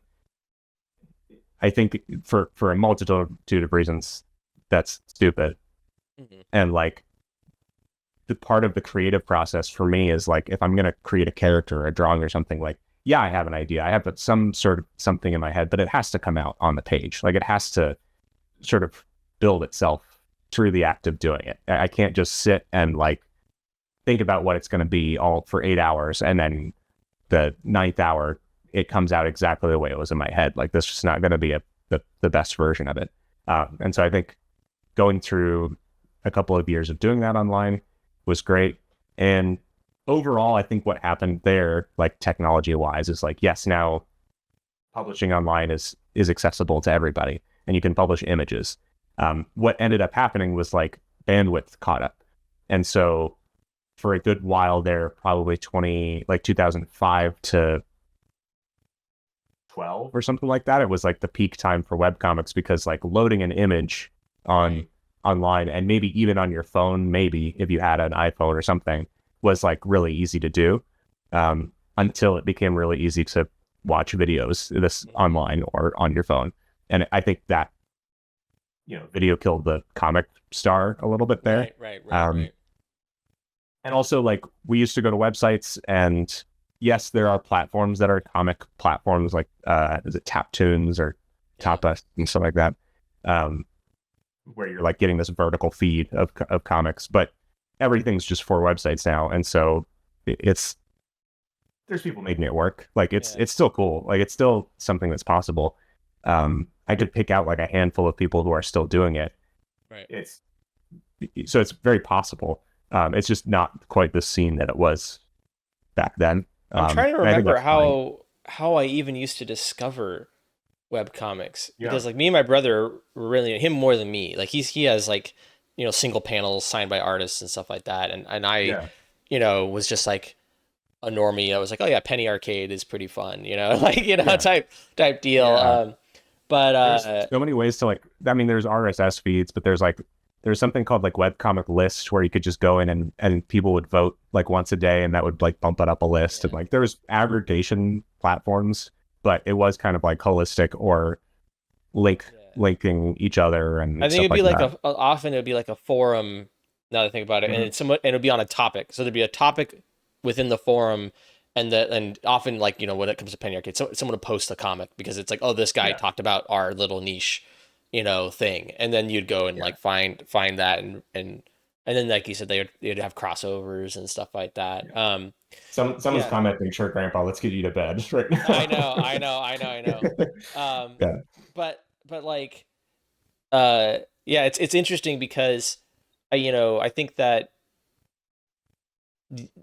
I think for a multitude of reasons, that's stupid. Hmm. And like, the part of the creative process for me is like, if I'm going to create a character or a drawing or something, like, yeah, I have an idea, I have some sort of something in my head, but it has to come out on the page. Like, it has to sort of build itself through the act of doing it. I can't just sit and like think about what it's going to be all for 8 hours, and then the ninth hour it comes out exactly the way it was in my head. Like, this is not going to be the best version of it. And so I think going through a couple of years of doing that online was great. And overall, I think what happened there, like technology wise, is like, yes, now publishing online is accessible to everybody, and you can publish images. What ended up happening was like bandwidth caught up, and so for a good while there, probably 2005 to 12 or something like that, it was like the peak time for webcomics, because like loading an image on Right. online, and maybe even on your phone, maybe if you had an iPhone or something, was like really easy to do, until it became really easy to watch videos this Hmm. online or on your phone. And I think that, video killed the comic star a little bit there. Right. Right. Right. Um, Right. and also, like, we used to go to websites, and yes, there are platforms that are comic platforms, like is it Taptoons or Yeah. Tapas and stuff like that, um, where you're like getting this vertical feed of comics, but everything's just for websites now, and so it's there's people making it work. Like, Yeah. it's still cool. Like, it's still something that's possible. I could pick out like a handful of people who are still doing it. Right. It's so it's very possible. It's just not quite the scene that it was back then. I'm trying to And I think remember that's fine. how I even used to discover web comics, Yeah. because like me and my brother were really him more than me. Like he has like, single panels signed by artists and stuff like that, and I, Yeah. was just like a normie. I was like, oh yeah, Penny Arcade is pretty fun, like Yeah. type deal. Yeah. But There's so many ways to like, I mean, there's RSS feeds, but there's something called like webcomic list, where you could just go in and people would vote like once a day, and that would like bump it up a list. And yeah, like, there was aggregation platforms, but it was kind of like holistic, or yeah. linking each other I and think stuff it'd be like like that. often it would be like a forum. Now that I think about it, and Mhm. it's somewhat, and it would be on a topic. So there'd be a topic within the forum, and often like when it comes to Penny Arcade, someone would post a comic because it's like, oh, this guy Yeah. talked about our little niche, thing, and then you'd go and Yeah. like find that and and then like you said, they'd have crossovers and stuff like that. Yeah. Someone's Yeah, commenting, "Sure, Grandpa, let's get you to bed right I now." know, I know, I know, I know. Um, Yeah. but like, yeah, it's interesting because, I think that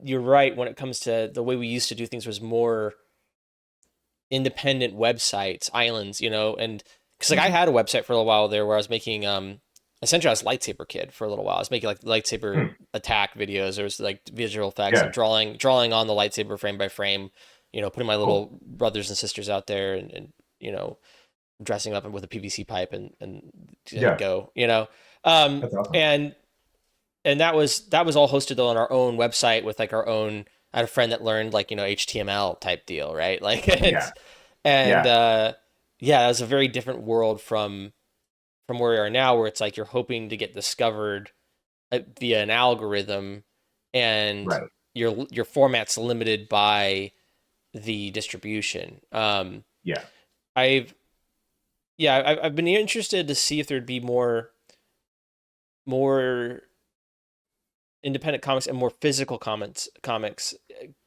you're right when it comes to the way we used to do things was more independent websites, islands, and because like I Mhm. had a website for a little while there where I was making essentially I was lightsaber kid for a little while. I was making like lightsaber Mm. attack videos. There was like visual effects and Yeah. drawing on the lightsaber frame by frame, putting my Cool. little brothers and sisters out there and dressing up with a PVC pipe and Yeah. go, um That's awesome. and that was all hosted though on our own website with like our own. I had a friend that learned like HTML type deal, right? Like Yeah. and Yeah. yeah, that was a very different world from where we are now, where it's like you're hoping to get discovered via an algorithm, and Right. your format's limited by the distribution. Yeah. I've yeah, I've been interested to see if there'd be more independent comics and more physical comics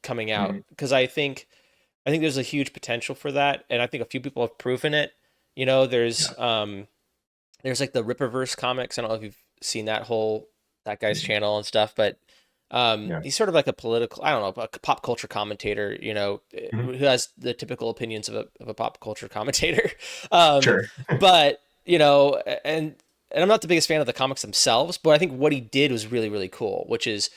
coming out Mhm. because I think there's a huge potential for that, and I think a few people have proven it. You know, Yeah. there's like the Ripperverse comics. I don't know if you've seen that guy's Mhm. channel and stuff, but Yeah. he's sort of like a political, I don't know, a pop culture commentator. Mhm. Who has the typical opinions of a pop culture commentator. um, Sure. but and I'm not the biggest fan of the comics themselves, but I think what he did was really really cool, which is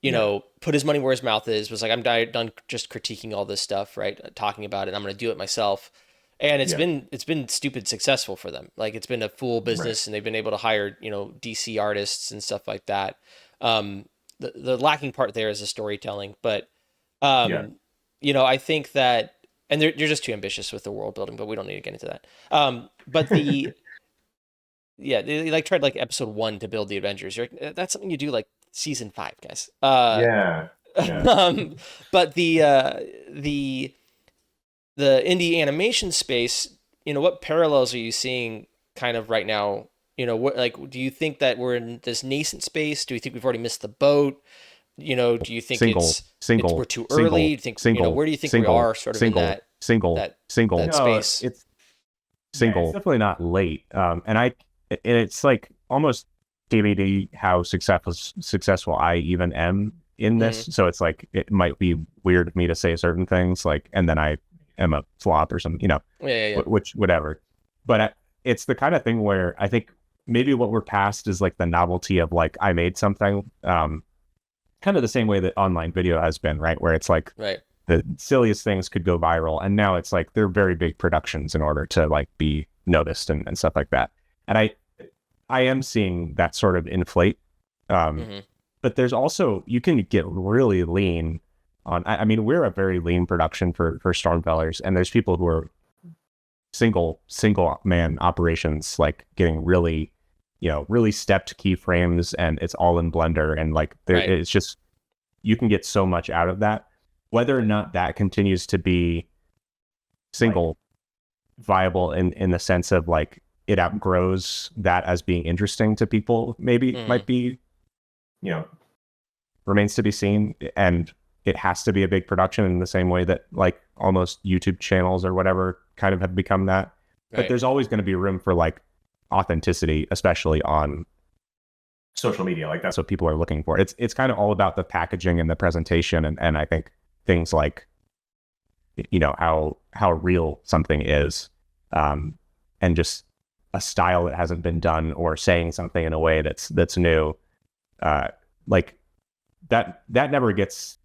Yeah. put his money where his mouth is. Was like done just critiquing all this stuff, right? Talking about it. I'm going to do it myself, and Yeah. it's been stupid successful for them. Like it's been a full Right. business, and they've been able to hire DC artists and stuff like that. Um, the lacking part there is the storytelling, but Yeah. um, I think that, and they're just too ambitious with the world building, but we don't need to get into that. But yeah, they like tried like episode 1 to build the Avengers. You're like, that's something you do like season 5, guys. Yeah. Yeah. Um, but the the indie animation space, what parallels are you seeing kind of right now? What like do you think that we're in this nascent space? Do you think we've already missed the boat? Do you think Single, it's we're single, too early? Do single, you think, single, where do you think we single, are sort of in single, single, that single. that No, space? it's definitely not late. And it's like almost DVD how successful I even am in this. Mm, So it's like it might be weird of me to say certain things, like, and then I am a flop or something, yeah, yeah, yeah. which whatever. But it's the kind of thing where I think maybe what we're past is like the novelty of like I made something. Kind of the same way that online video has been, right? Where it's like Right, the silliest things could go viral, and now it's like they're very big productions in order to like be noticed and stuff like that. And I am seeing that sort of inflate. Um, hmm, but there's also you can get really lean on. I mean, we're a very lean production for Stormfellers, and there's people who are single man operations, like getting really, really stepped keyframes, and it's all in Blender, and like there, right, it's just you can get so much out of that. Whether or not that continues to be single viable in the sense of like it outgrows that as being interesting to people, maybe hmm, might be, you know, remains to be seen. And it has to be a big production in the same way that like almost YouTube channels or whatever kind of have become that. But right, there's always going to be room for like authenticity, especially on social media. Like that's what people are looking for. It's kind of all about the packaging and the presentation, and I think things like how real something is, um, and just a style that hasn't been done, or saying something in a way that's new, uh, like that never gets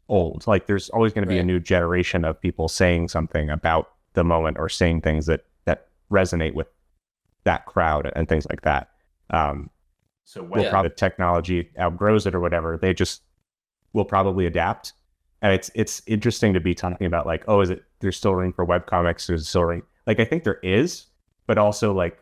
old. Like there's always going to be a right, new generation of people saying something about the moment, or saying things that resonate with that crowd and things like that. So whether yeah, the technology outgrows it or whatever, they just will probably adapt. And it's interesting to be talking about like, oh, is it there's still room for webcomics? There's still room. Like I think there is, but also like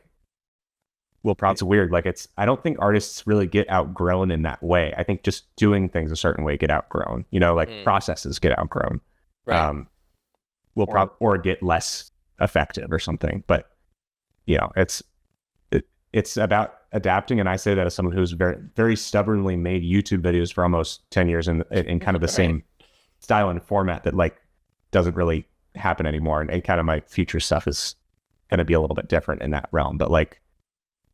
will probably it's weird. Like I don't think artists really get outgrown in that way. I think just doing things a certain way get outgrown. Like mm, processes get outgrown. right, Will probably or get less effective or something. But it's about adapting, and I say that as someone who's very, very stubbornly made YouTube videos for almost 10 years in kind of the Right. same style and format that like doesn't really happen anymore. And kind of my future stuff is going to be a little bit different in that realm. But like,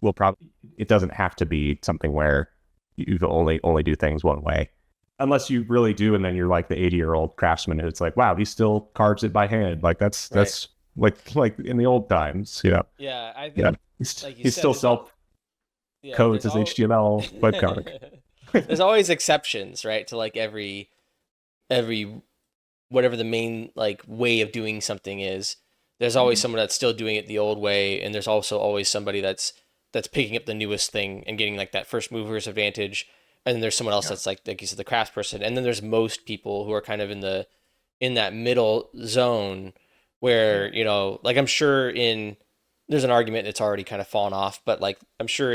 we'll probably, it doesn't have to be something where you only do things one way. Unless you really do, and then you're like the 80-year-old craftsman who's like, wow, he still carves it by hand. Like that's Right. like in the old times, you know. Yeah, I Yeah, think, like you he's said, still self yeah, codes as HTML webcomic. there's always exceptions, right? To like every whatever the main like way of doing something is. There's always someone that's still doing it the old way, and there's also always somebody that's picking up the newest thing and getting like that first mover's advantage. And then there's someone else Yeah. that's like you said, the craftsperson. And then there's most people who are kind of in that middle zone where, you know, like I'm sure in there's an argument that's already kind of fallen off, but like I'm sure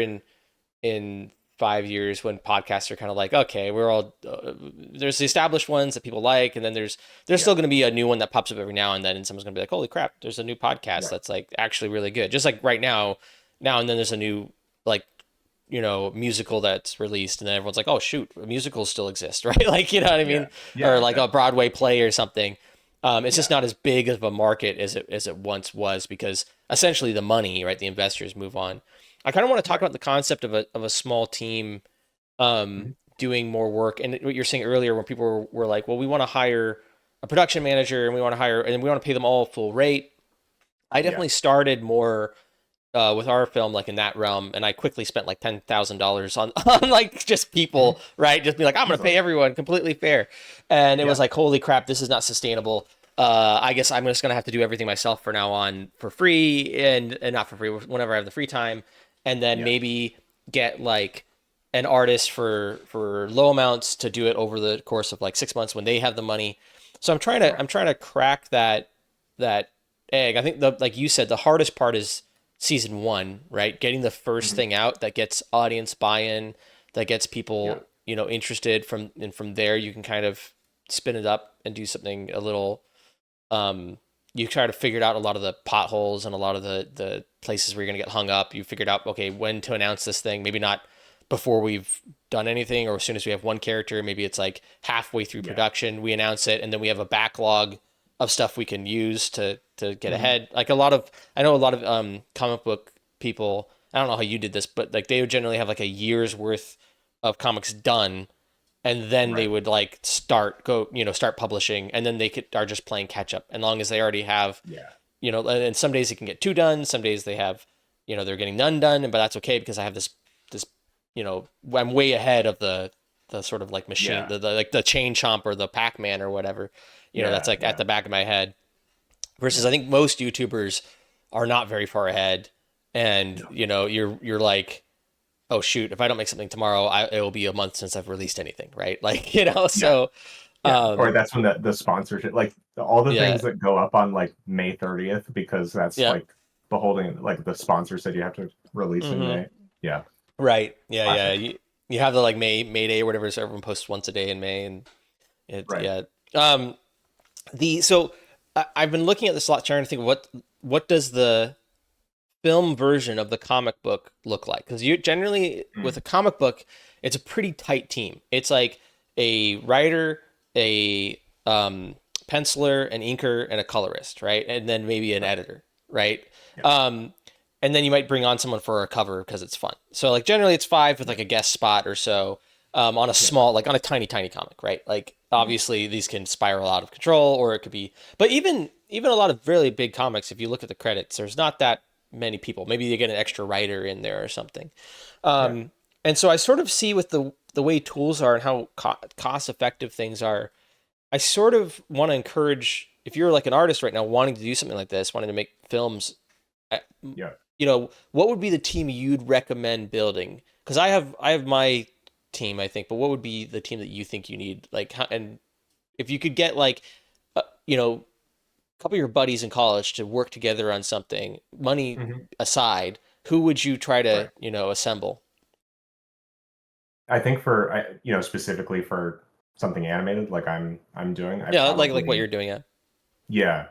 in 5 years when podcasts are kind of like, okay, we're all there's the established ones that people like, and then there's still going to be a new one that pops up every now and then, and someone's going to be like, holy crap, there's a new podcast Right. that's like actually really good. Just like right now and then there's a new like, you know, musical that's released, and then everyone's like, oh shoot, musicals still exist, right? Like, you know what I mean? Yeah. Yeah. Or like a Exactly. Broadway play or something. It's just Yeah. not as big of a market as it once was, because essentially the money, right? The investors move on. I kind of want to talk Right. about the concept of a small team Mhm. doing more work, and what you're saying earlier when people were like, well, we want to hire a production manager and we want to hire and we want to pay them all full rate. I Yeah. definitely started more with our film like in that realm, and I quickly spent like $10,000 on like just Mhm. people, right? Just be like, I'm gonna pay Easily. everyone completely fair, and it Yeah. was like, holy crap, this is not sustainable. I guess I'm just gonna have to do everything myself for now on for free, and not for free whenever I have the free time, and then Yeah. maybe get like an artist for low amounts to do it over the course of like 6 months when they have the money. So Right. I'm trying to crack that egg. I think the like you said, the hardest part is season one, right? Getting the first Mhm. thing out that gets audience buy-in, that gets Yeah. people, you know, interested and from there you can kind of spin it up and do something a little um you try to figure out a lot of the potholes and a lot of the places where you're gonna get hung up. You figured out, okay, when to announce this thing, maybe not before we've done anything or as soon as we have one character, maybe it's like halfway through Yeah. production we announce it, and then we have a backlog of stuff we can use to get Mhm. ahead. Like a lot of I know a lot of comic book people, I don't know how you did this, but like they would generally have like a year's worth of comics done, and then they Right. would like start publishing, and then they are just playing catch up as long as they already have, Yeah. you know. And some days they can get two done, some days they have, you know, they're getting none done, but that's okay because I have this, you know, I'm way ahead of the sort of like machine, Yeah. the like the chain chomp or the Pac-Man or whatever, you know, that's Yeah. like at Yeah. the back of my head, versus Yeah. I think most YouTubers are not very far ahead, and No. you know you're like, oh shoot, if I don't make something tomorrow, it will be a month since I've released anything, right? Like, you know, Yeah. so Yeah. Or um that's when the sponsorship, like all the yeah, things that go up on like May 30th, because that's yeah, like beholding like the sponsor said you have to release in mm-hmm. May. Yeah. Right, yeah, yeah. Classic. You have the like May Day or whatever, so everyone posts once a day in May, and it Right. yeah. The so I've been looking at this a lot, trying to think of what does the film version of the comic book look like? Because you generally with a Mm. comic book, it's a pretty tight team. It's like a writer, a penciler, an inker, and a colorist, right? And then maybe an Right. editor, right? Yeah. Um, and then you might bring on someone for a cover because it's fun. So like generally it's five with Yeah. like a guest spot or so, on a Yeah. small, like on a tiny comic, right? Like Mhm. obviously these can spiral out of control, or it could be, but even a lot of really big comics, if you look at the credits, there's not that many people. Maybe they get an extra writer in there or something. Yeah. And so I sort of see with the way tools are and how cost effective things are. I sort of want to encourage, if you're like an artist right now wanting to do something like this, wanting to make films, uh, Yeah. you know, what would be the team you'd recommend building? Because I have my team, I think, but what would be the team that you think you need? Like, and if you could get like, you know, a couple of your buddies in college to work together on something, money Mhm. aside, who would you try to, Right. you know, assemble? I think specifically for something animated like I'm doing, I Yeah, like what you're probably, doing. Yeah. yeah,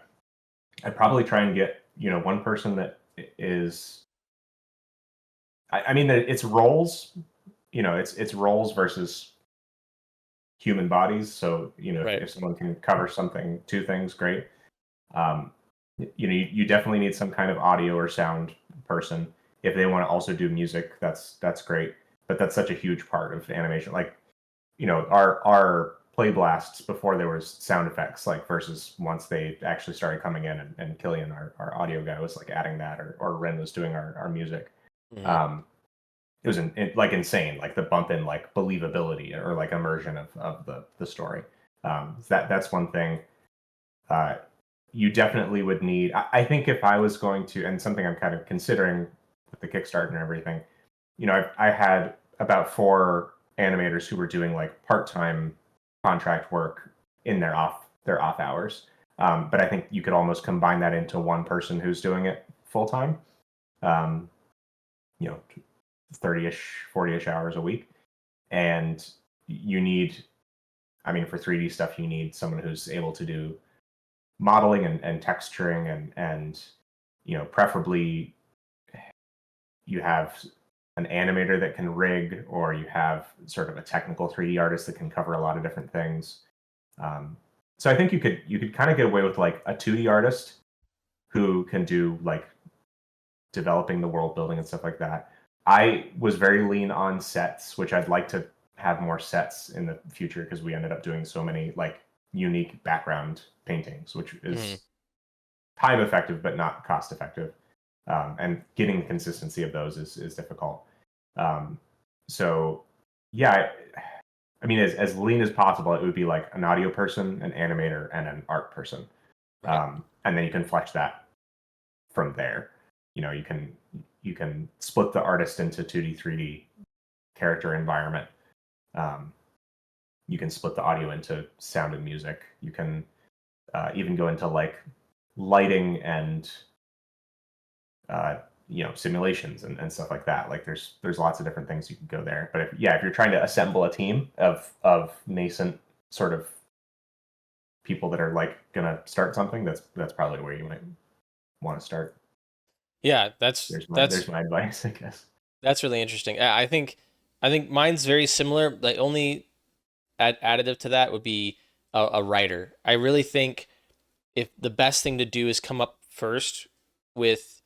I'd probably try and get, one person that is I mean, it's roles, it's roles versus human bodies. So, Right. if someone can cover two things, great. Um, you definitely need some kind of audio or sound person. If they want to also do music, that's great. But that's such a huge part of animation. Like, our play blasts before there was sound effects, like versus once they actually started coming in, and Killian, our audio guy, was like adding that, or Ren was doing our music. Mhm. Um, it was like insane, like the bump in like believability or like immersion of the story. That's one thing. Uh, you definitely would need. I think if I was going to, and something I'm kind of considering with the Kickstarter and everything, I had about 4 animators who were doing like part-time contract work in their off hours. But I think you could almost combine that into one person who's doing it full time. Um, you know, 30-ish, 40-ish hours a week. And you need, I mean, for 3D stuff, you need someone who's able to do modeling and texturing, and preferably you have an animator that can rig, or you have sort of a technical 3D artist that can cover a lot of different things. So I think you could kind of get away with like a 2D artist who can do like developing the world building and stuff like that. I was very lean on sets, which I'd like to have more sets in the future, because we ended up doing so many like unique background paintings, which Mhm. is time effective but not cost effective. And getting the consistency of those is difficult. Um, so yeah, I mean, as lean as possible, it would be like an audio person, an animator, and an art person. Right. And then you can flesh that from there. You can split the artist into 2D, 3D character environment. Um, you can split the audio into sound and music. You can even go into like lighting and simulations and stuff like that. Like there's lots of different things you can go there. But if you're trying to assemble a team of nascent sort of people that are like gonna start something, that's probably where you might want to start. Yeah, that's There's my that's there's my advice, I guess. that's really interesting. I think mine's very similar. The only additive to that would be a writer. I really think if the best thing to do is come up first with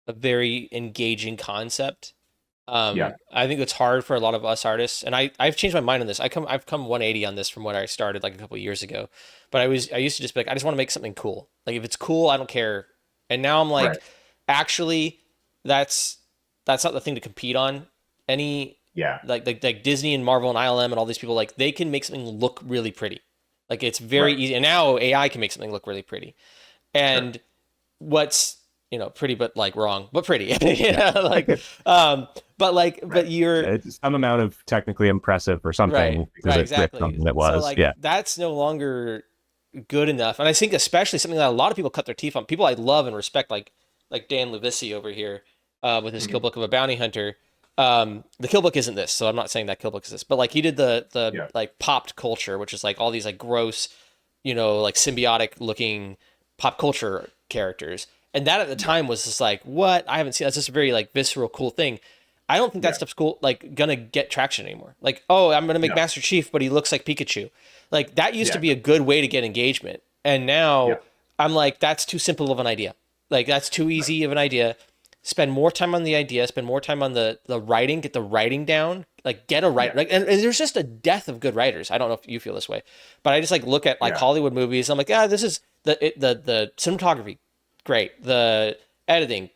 a very engaging concept. Yeah. I think it's hard for a lot of us artists, and I've changed my mind on this. I've come 180 on this from what I started like a couple of years ago. But I used to just be like, I just want to make something cool. Like if it's cool, I don't care. And now I'm Right. like, actually, that's that's not the thing to compete on. Any Yeah. like Disney and Marvel and ILM and all these people, like they can make something look really pretty. Like it's very Right. easy, and now AI can make something look really pretty. Sure. And what's pretty but like wrong but pretty. Yeah. Um but Right. you're It's some amount of technically impressive or right, something, because right, it ripped exactly. something that So was. like Yeah. that's no longer good enough, and I think especially something that a lot of people cut their teeth on, people I love and respect, like Dan Levisi over here, with his Kill Hmm. Book of a Bounty Hunter. The Kill Book isn't this, so I'm not saying that Kill Book is this, but like he did the Yeah. like popped culture, which is like all these like gross, like symbiotic looking pop culture characters. And that at the Yeah. time was just like, what? I haven't seen. That's just a very like visceral, cool thing. I don't think that Yeah. stuff's cool, like gonna get traction anymore. Like, oh, I'm gonna make No. Master Chief, but he looks like Pikachu. Like that used to Yeah. be a good way to get engagement, and Yeah. now I'm like, that's too simple of an idea. Like that's too Right. easy of an idea. Spend more time on the idea. Spend more time on the writing. Get the writing down. Like get a writer. Yeah. Like and there's just a death of good writers. I don't know if you feel this way, but I just like look at like Yeah. Hollywood movies. I'm like, this is the cinematography, great. The editing,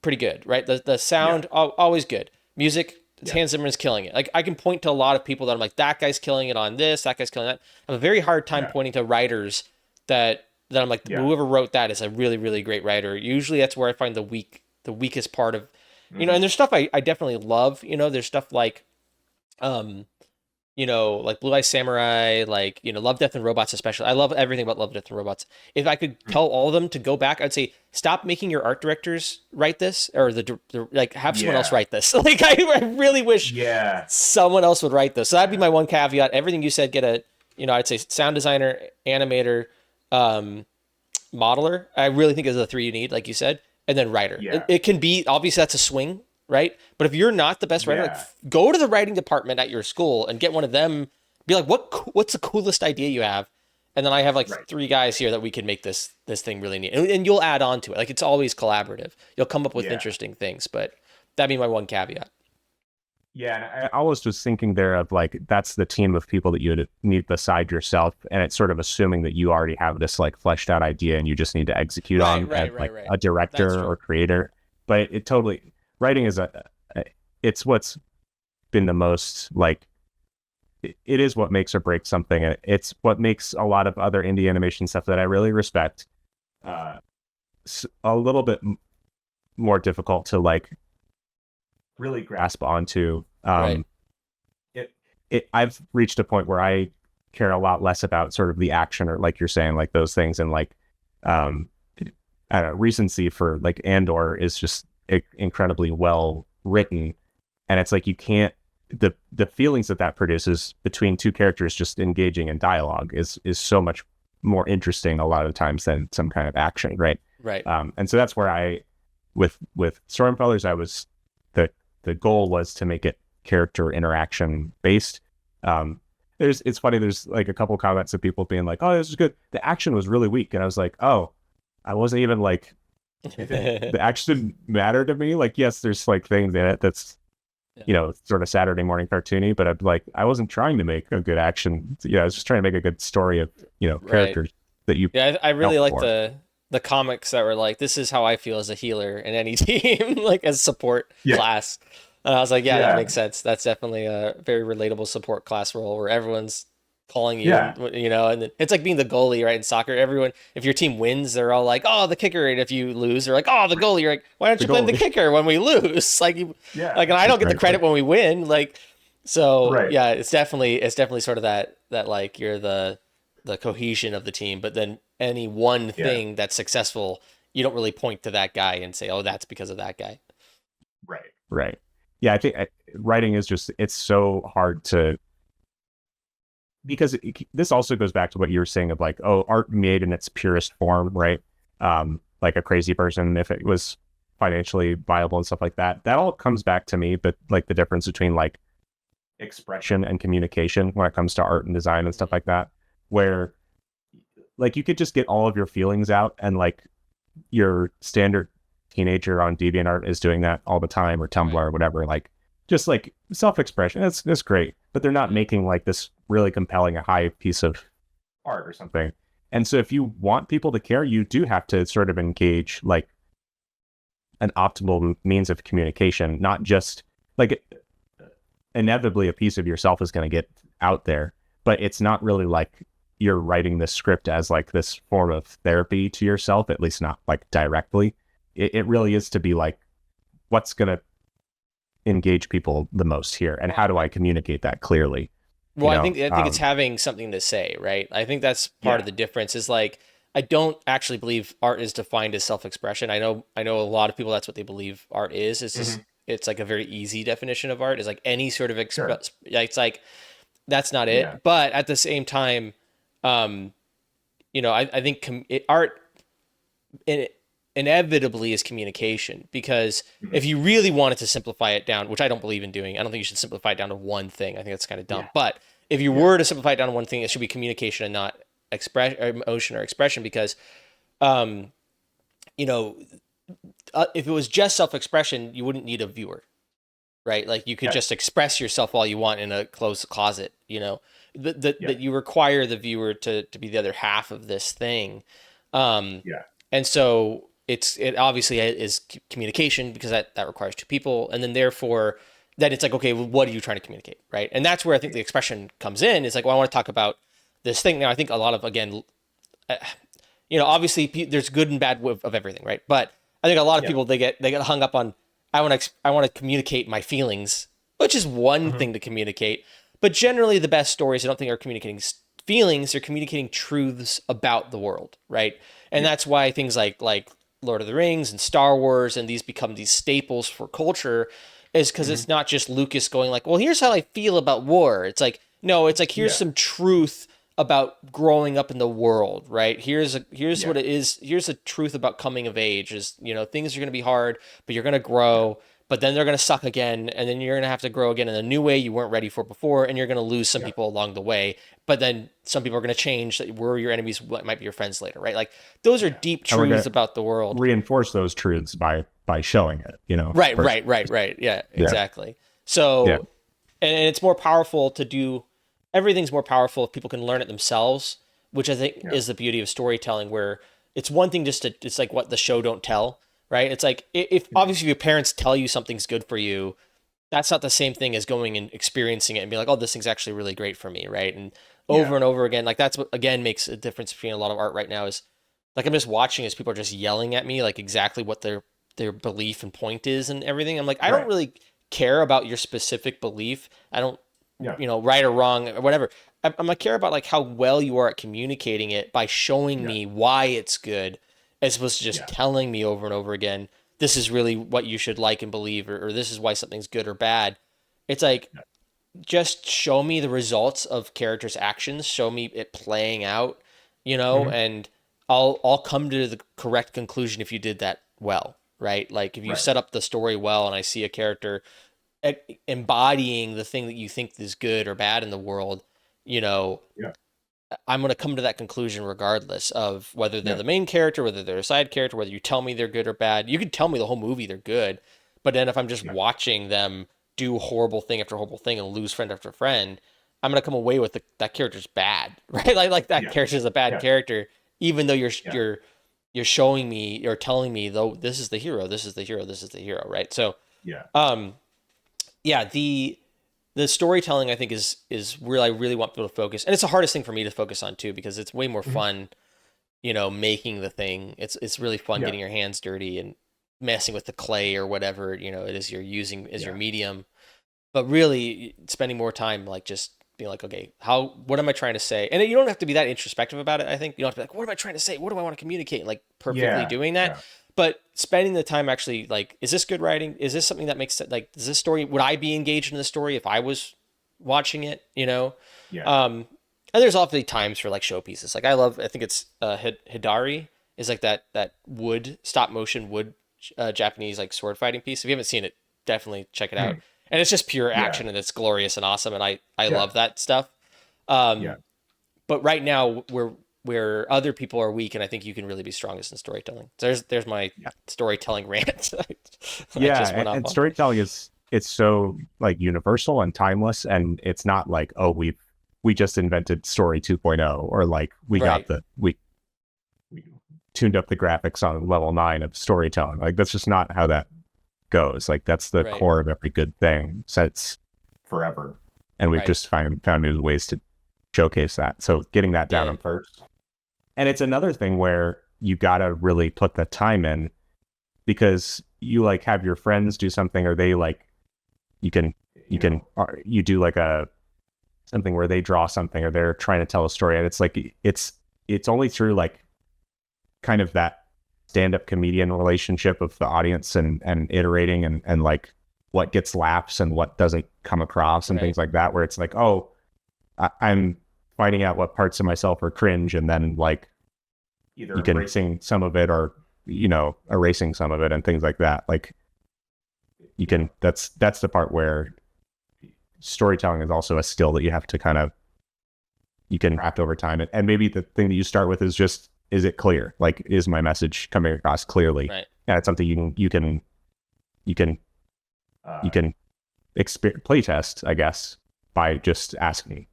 pretty good, right? The Yeah. sound, always good. Music, Yeah. Hans Zimmer's killing it. Like I can point to a lot of people that I'm like, that guy's killing it on this, that guy's killing that. I have a very hard time Yeah. pointing to writers that I'm like, Yeah. whoever wrote that is a really, really great writer. Usually that's where I find the weakest part of, Hmm. and there's stuff I definitely love. There's stuff um, like Blue Eye Samurai, like, Love, Death, and Robots, especially. I love everything about Love, Death, and Robots. If I could tell all of them to go back, I'd say stop making your art directors write this, or like have someone else Yeah. write this. Like, I really wish Yeah. someone else would write this. So that'd be Yeah. my one caveat. Everything you said, I'd say sound designer, animator, um, modeler. I really think is the three you need, like you said, and then writer. It, Yeah. it can be, obviously, that's a swing. right? But if you're not the best writer, like, Yeah. go to the writing department at your school and get one of them. Be like, what's the coolest idea you have? And then I have like Right. 3 guys here that we can make this thing really neat, and you'll add on to it. Like, it's always collaborative. You'll come up with Yeah. interesting things, but that'd be my one caveat. Yeah, and I always was thinking there of like that's the team of people that you would need beside yourself, and it's sort of assuming that you already have this like fleshed out idea and you just need to execute on as like Right. a director or creator. But it totally writing is it's what's been the most like it is what makes or breaks something. And it's what makes a lot of other indie animation stuff that I really respect a little bit more difficult to like really grasp onto. Right. I've reached a point where I care a lot less about sort of the action or like you're saying, like those things, and like I don't know, recency for like Andor is just incredibly well written, and it's like you can't the feelings that produces between two characters just engaging in dialogue is so much more interesting a lot of times than some kind of action, right? Right. And so that's where I with Stormfellers, I was the goal was to make it character interaction based. It's funny, there's like a couple comments of people being like, oh, this is good, the action was really weak, and I was like, oh, I wasn't even like the action didn't matter to me. Like, yes, there's like things in it that's sort of Saturday morning cartoony, but I wasn't trying to make a good action. I was just trying to make a good story of characters that you I really like for. the comics that were like, this is how I feel as a healer in any team, like as support class. And I was like, that makes sense. That's definitely a very relatable support class role where everyone's calling you, and then it's like being the goalie, right? In soccer, everyone, if your team wins, they're all like, oh, the kicker. And if you lose, they're like, oh, the goalie. You're like, why don't you blame the kicker when we lose? Like, and I don't get the credit when we win. Like, so it's definitely sort of that like you're the cohesion of the team, but then any one thing that's successful, you don't really point to that guy and say, oh, that's because of that guy. Right. Yeah, I think writing is just, it's so hard to, because this also goes back to what you were saying of like, oh, art made in its purest form, right? Like a crazy person, if it was financially viable and stuff like that, that all comes back to me. But like the difference between like expression and communication when it comes to art and design and stuff like that, where like you could just get all of your feelings out, and like your standard teenager on DeviantArt is doing that all the time, or Tumblr or whatever, like just like self-expression. That's great, but they're not making like this really compelling, a high piece of art or something. And so if you want people to care, you do have to sort of engage like an optimal means of communication, not just like inevitably a piece of yourself is going to get out there, but it's not really like you're writing this script as like this form of therapy to yourself, at least not like directly. It really is to be like, what's going to engage people the most here, and how do I communicate that clearly? Well, I think it's having something to say, right? I think that's part of the difference. Is like, I don't actually believe art is defined as self-expression. I know a lot of people, that's what they believe art is. It's just it's like a very easy definition of art is like any sort of express. It's like that's not it. Yeah. But at the same time, I think art inevitably is communication, because if you really wanted to simplify it down, which I don't believe in doing, I don't think you should simplify it down to one thing. I think that's kind of dumb. But if you were to simplify it down to one thing, it should be communication and not emotion or expression, because, if it was just self-expression, you wouldn't need a viewer, right? Like you could just express yourself all you want in a closed closet, that you require the viewer to be the other half of this thing. And so it obviously is communication, because that requires two people. And then therefore then it's like, okay, well, what are you trying to communicate? Right. And that's where I think the expression comes in. It's like, well, I want to talk about this thing. Now, I think a lot of, again, obviously there's good and bad of everything. Right. But I think a lot of people, they get hung up on, I want to communicate my feelings, which is one thing to communicate. But generally the best stories, I don't think, are communicating feelings. They're communicating truths about the world. Right. And that's why things like Lord of the Rings and Star Wars and these become these staples for culture, is because it's not just Lucas going like, well, here's how I feel about war. It's like, no, it's like, here's some truth about growing up in the world, right? Here's what it is. Here's the truth about coming of age is, things are going to be hard, but you're going to grow. but then they're going to suck again, and then you're going to have to grow again in a new way you weren't ready for before, and you're going to lose some Yeah. people along the way. But then some people are going to change that were your enemies, what might be your friends later, right? Like those are Yeah. deep And we're truths gonna about the world. reinforce those truths by showing it, Right, first. right. Yeah, Yeah. exactly. Yeah. So, and it's more powerful to do, everything's more powerful if people can learn it themselves, which I think Yeah. is the beauty of storytelling, where it's one thing just to, it's like what the show don't tell, right? It's like, if obviously if your parents tell you something's good for you, that's not the same thing as going and experiencing it and be like, oh, this thing's actually really great for me, right? Yeah. And over again, like that's what again makes a difference between a lot of art right now is like I'm just watching as people are just yelling at me like exactly what their belief and point is and everything. I'm like, I don't Right. really care about your specific belief. I don't, Yeah. right or wrong or whatever. I'm gonna care about like how well you are at communicating it by showing Yeah. me why it's good, as opposed to just Yeah. telling me over and over again, this is really what you should like and believe, or this is why something's good or bad. It's like, Yeah. just show me the results of characters' actions, show me it playing out, Mhm. and I'll come to the correct conclusion if you did that well, right? Like if you Right. set up the story well and I see a character embodying the thing that you think is good or bad in the world, you know, Yeah. I'm going to come to that conclusion regardless of whether they're Yeah. the main character, whether they're a side character, whether you tell me they're good or bad. You could tell me the whole movie they're good, but then if I'm just Yeah. watching them do horrible thing after horrible thing and lose friend after friend, I'm going to come away with that character's bad, right? Like that Yeah. character's a bad Yeah. character, even though Yeah. you're showing me or telling me though this is the hero, this is the hero, this is the hero, right? So Yeah. yeah, the storytelling I think is where I really want people to focus, and it's the hardest thing for me to focus on too because it's way more Mhm. fun, making the thing. It's really fun Yeah. getting your hands dirty and messing with the clay or whatever it is you're using as your Yeah. medium. But really spending more time like just being like, okay, what am I trying to say? And you don't have to be that introspective about it. I think you don't have to be like, what am I trying to say? What do I want to communicate? Like perfectly Yeah. doing that. Yeah. But spending the time actually like, is this good writing? Is this something that makes sense? Like, is this story, would I be engaged in the story if I was watching it, Yeah. And there's obviously times for like showpieces. Like I think it's Hidari is like that stop motion wood Japanese like sword fighting piece. If you haven't seen it, definitely check it out. Mm. And it's just pure Yeah. action and it's glorious and awesome. And I Yeah. love that stuff. Yeah. But right now where other people are weak, and I think you can really be strongest in storytelling. So there's my Yeah. storytelling rant. I Yeah. just went off And on. storytelling it's so like universal and timeless, and it's not like, oh, we just invented story 2.0, or like we Right. we tuned up the graphics on level 9 of storytelling. Like that's just not how that goes. Like that's the Right. core of every good thing since forever, and we've Right. just found new ways to showcase that. So getting that down Yeah. on first, and it's another thing where you gotta really put the time in, because you like have your friends do something, or they like you do like a something where they draw something or they're trying to tell a story, and it's like it's only through like kind of that stand-up comedian relationship of the audience and iterating and like what gets laughs and what doesn't come across and Right. things like that, where it's like, oh, I'm finding out what parts of myself are cringe, and then like either you can erasing some of it or erasing some of it and things like that. Like you can that's the part where storytelling is also a skill that you have to kind of you can craft over time, and maybe the thing that you start with is just, is it clear? Like, is my message coming across clearly? Right. Yeah, it's something you can play test, I guess, by just asking.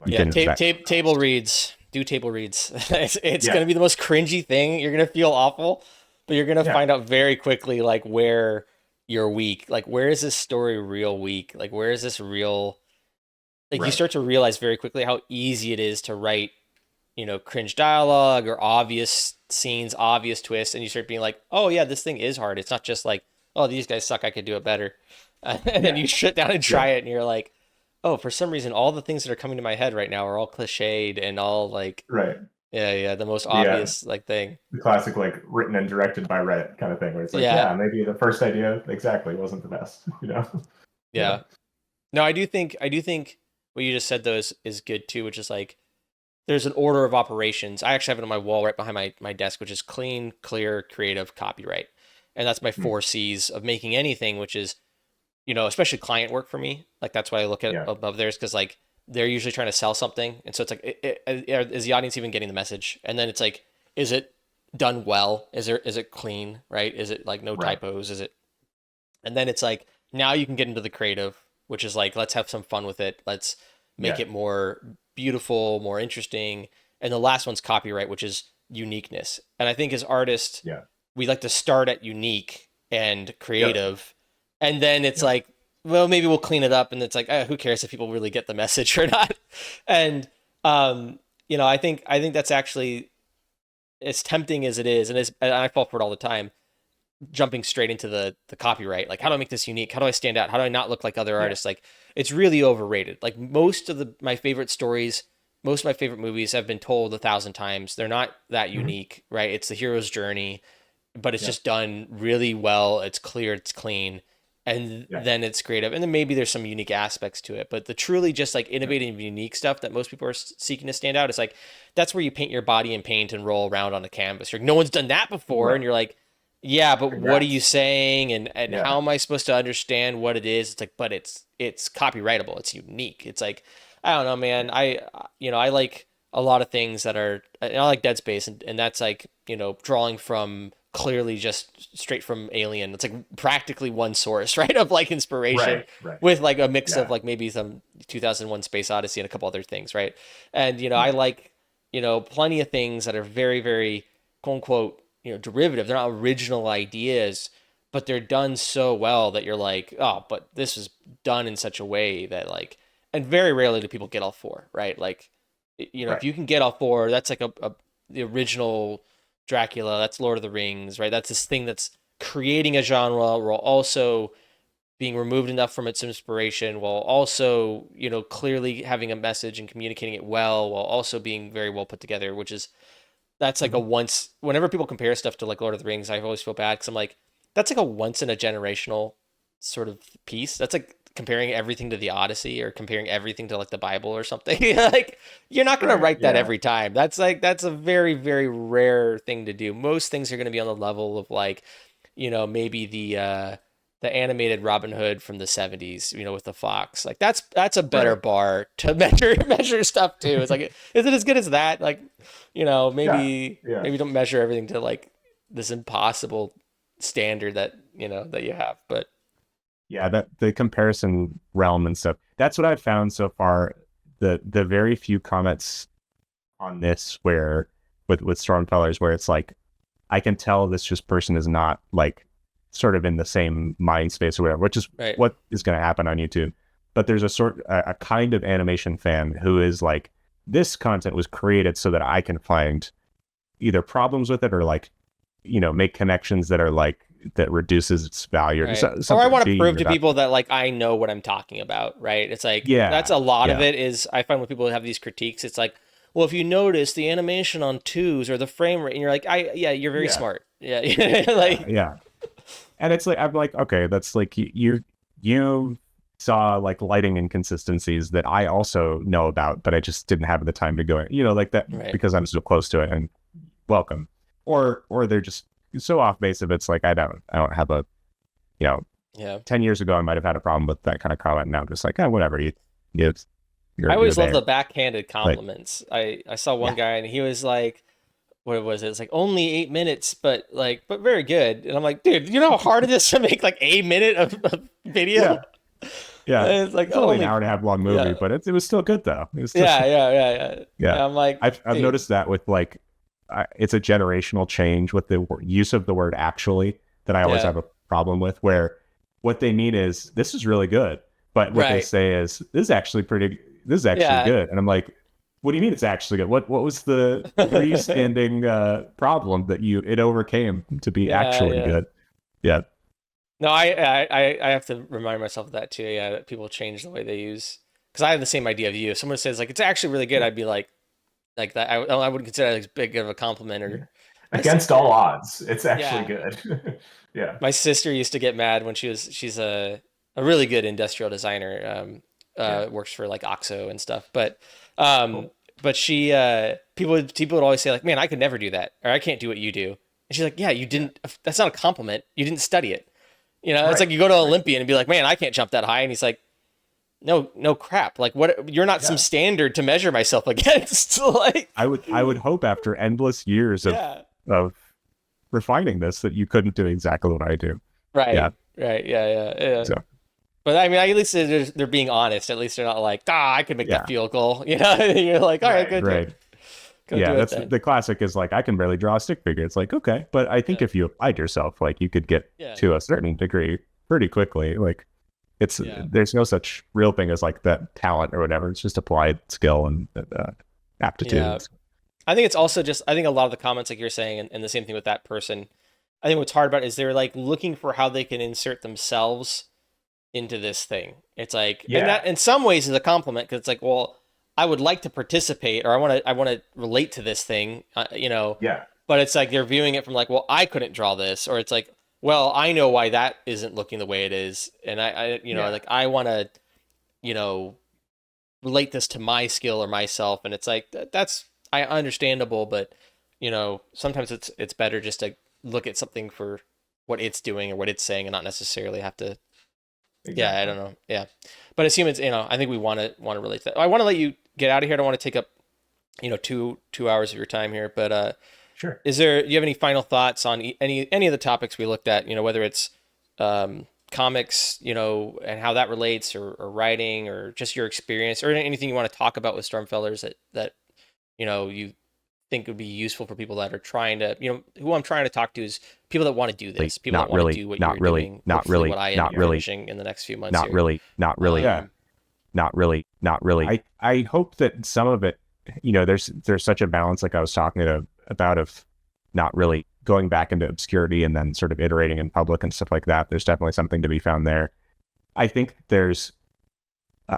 Table reads. Do table reads. It's Yeah. going to be the most cringy thing. You're going to feel awful, but you're going to Yeah. find out very quickly like where you're weak. Like where is this story real weak? Like where is this real? Like you Right. start to realize very quickly how easy it is to write, cringe dialogue or obvious scenes, obvious twists, and you start being like, oh yeah, this thing is hard. It's not just like, oh, these guys suck, I could do it better. And then Yeah. you sit down and try it, and you're like, oh, for some reason, all the things that are coming to my head right now are all cliched and all like, Right. yeah, the most obvious like thing. The classic like written and directed by Reddit kind of thing, where it's like, Yeah. maybe the first idea exactly wasn't the best, Yeah. No, I do think what you just said though is good too, which is like there's an order of operations. I actually have it on my wall right behind my desk, which is clean, clear, creative, copyright. And that's my Mm. 4 C's of making anything, which is, especially client work for me. Like that's why I look at Yeah. above theirs, because like they're usually trying to sell something, and so it's like, is the audience even getting the message? And then it's like, is it done well? Is it clean? Right? Is it like no Right. typos? Is it? And then it's like, now you can get into the creative, which is like, let's have some fun with it. Let's make Yeah. it more beautiful, more interesting. And the last one's copyright, which is uniqueness. And I think as artists, Yeah. we like to start at unique and Yep. creative, and then it's Yep. like, well, maybe we'll clean it up, and it's like, who cares if people really get the message or not? And I think that's actually, as tempting as it is, and I fall for it all the time, jumping straight into the copyright. Like, how do I make this unique? How do I stand out? How do I not look like other Yeah. artists? Like, it's really overrated. Like, most of my favorite stories, most of my favorite movies have been told 1,000 times. They're not that Hmm. unique, right? It's the hero's journey, but it's Yeah. just done really well. It's clear, it's clean, and Yeah. then it's creative. And then maybe there's some unique aspects to it. But the truly just like Yeah. innovative, unique stuff that most people are seeking to stand out is like, that's where you paint your body in paint and roll around on a canvas. You're like, no one's done that before, Right. and you're like, yeah, but what are you Congrats. saying? And Yeah. how am I supposed to understand what it is? It's like, but it's copyrightable. It's unique. It's like, I don't know, man. Yeah. I like a lot of things that are, and I like Dead Space, and that's like, drawing from clearly just straight from Alien. It's like practically one source, right, of like inspiration, Right. Right. with like a mix of Yeah. like maybe some 2001 Space Odyssey and a couple other things, right? And I Yeah. like, plenty of things that are very, very quote unquote, derivative. They're not original ideas, but they're done so well that you're like, oh, but this is done in such a way that like, and very rarely do people get all four, right? Like, if Right. you can get all four, that's like the original Dracula, that's Lord of the Rings, right? That's this thing that's creating a genre while also being removed enough from its inspiration, while also, clearly having a message and communicating it well, while also being very well put together, which is, that's like a Hmm. once, whenever people compare stuff to like Lord of the Rings, I always feel bad because I'm like, that's like a once in a generational sort of piece. That's like comparing everything to the Odyssey or comparing everything to like the Bible or something. Like, you're not going to Right. write that Yeah. every time. That's a very, very rare thing to do. Most things are going to be on the level of like, maybe the animated Robin Hood from the 70s, with the fox. Like, that's a better Right. bar to measure stuff to. It's like, is it as good as that? Like, Yeah. maybe Yeah. maybe don't measure everything to like this impossible standard that that you have. But Yeah. That the comparison realm and stuff. That's what I've found so far. The very few comments on this where with Stormfellers where it's like I can tell this just person is not like sort of in the same mind space or whatever, which is right, what is going to happen on YouTube. But there's a kind of animation fan who is like, this content was created so that I can find either problems with it or like, make connections that are like that reduces its value or right. Or I something. want to prove to people that like I know what I'm talking about, right? It's like, that's Yeah, a lot of yeah, it is, I find when people have these critiques, it's like, well, if you notice the animation on twos or the frame rate, and you're like, yeah, you're very yeah, smart. Yeah. yeah, Like, yeah. And it's like I'm like, okay, that's like you saw like lighting inconsistencies that I also know about, but I just didn't have the time to go, like that right. because I'm so close to it. And welcome. Or they're just so off base of it's like I don't have a you know Yeah. 10 years ago I might have had a problem with that kind of comment. Now I'm just like, whatever you I you're always love the there. backhanded Like, compliments. I saw one yeah, guy and he was like, what was it? It's like only 8 minutes, but very good. And I'm like, dude, you know how hard it is to make like a minute of video? yeah, yeah. And it's like, It's oh, only an only, hour and a half long movie, yeah, but it was still good though. It was still yeah. And yeah. I'm like, I've dude, noticed that with like it's a generational change with the use of the word actually that I always yeah, have a problem with, where what they mean is this is really good, but what they right, say is this is actually yeah, good, and I'm like, what do you mean it's actually good? What was the freestanding problem that it overcame to be actually yeah. good? Yeah, No, I have to remind myself of that too. Yeah, that people change the way they use, because I have the same idea of you. If someone says like it's actually really good, yeah, I'd be like that. I wouldn't consider that as big of a compliment. yeah. Or my Against all sister, odds, it's actually yeah, good. Yeah. my sister used to get mad when she's a really good industrial designer. Yeah. Works for like Oxo and stuff. Um, Cool. but she people would always say like, man, I could never do that, or I can't do what you do. And she's like, yeah, you didn't, that's not a compliment. You didn't study it. You know, it's Right. like you go to Olympian and be like, man, I can't jump that high. And he's like, no crap. Like what, you're not some Yeah. standard to measure myself against. Like, I would hope after endless years yeah. of refining this that you couldn't do exactly what I do. Right. Yeah. Right. Yeah. So But I mean, at least they're being honest. At least they're not like, I could make Yeah. that field goal. You know, you're like, all right, Right, good. right. Go Yeah, do it that's then. the classic is like I can barely draw a stick figure. It's like, okay, but I think Yeah. if you applied yourself, like you could get Yeah. to a certain degree pretty quickly. Like it's Yeah. there's no such real thing as like that talent or whatever. It's just applied skill and aptitude. Yeah. I think it's also just, I think a lot of the comments like you're saying, and the same thing with that person, I think what's hard about it is they're like looking for how they can insert themselves into this thing. It's like, Yeah. and that in some ways is a compliment because it's like, well, I would like to participate or I want to relate to this thing, you know, Yeah. but it's like they're viewing it from like, well, I couldn't draw this, or it's like, well, I know why that isn't looking the way it is, and I you know, Yeah. like I want to, you know, relate this to my skill or myself, and it's like that's I understandable, but you know, sometimes it's better just to look at something for what it's doing or what it's saying, and not necessarily have to. Yeah, I don't know. Yeah, but as humans, you know, I think we want to relate to that. I want to let you get out of here. I don't want to take up, you know, two hours of your time here, but Sure. do you have any final thoughts on any of the topics we looked at? You know, whether it's comics, you know, and how that relates, or writing, or just your experience, or anything you want to talk about with Stormfellers that you know you think would be useful for people that are trying to, you know, who I'm trying to talk to is people that want to do this, people Not that want really, to do what not you're really, doing, not hopefully really, what I am not really, finishing in the next few months. not here. really, not really, Yeah. not really, not really. I hope that some of it, you know, there's such a balance, like I was talking about, of not really going back into obscurity and then sort of iterating in public and stuff like that. There's definitely something to be found there. I think there's,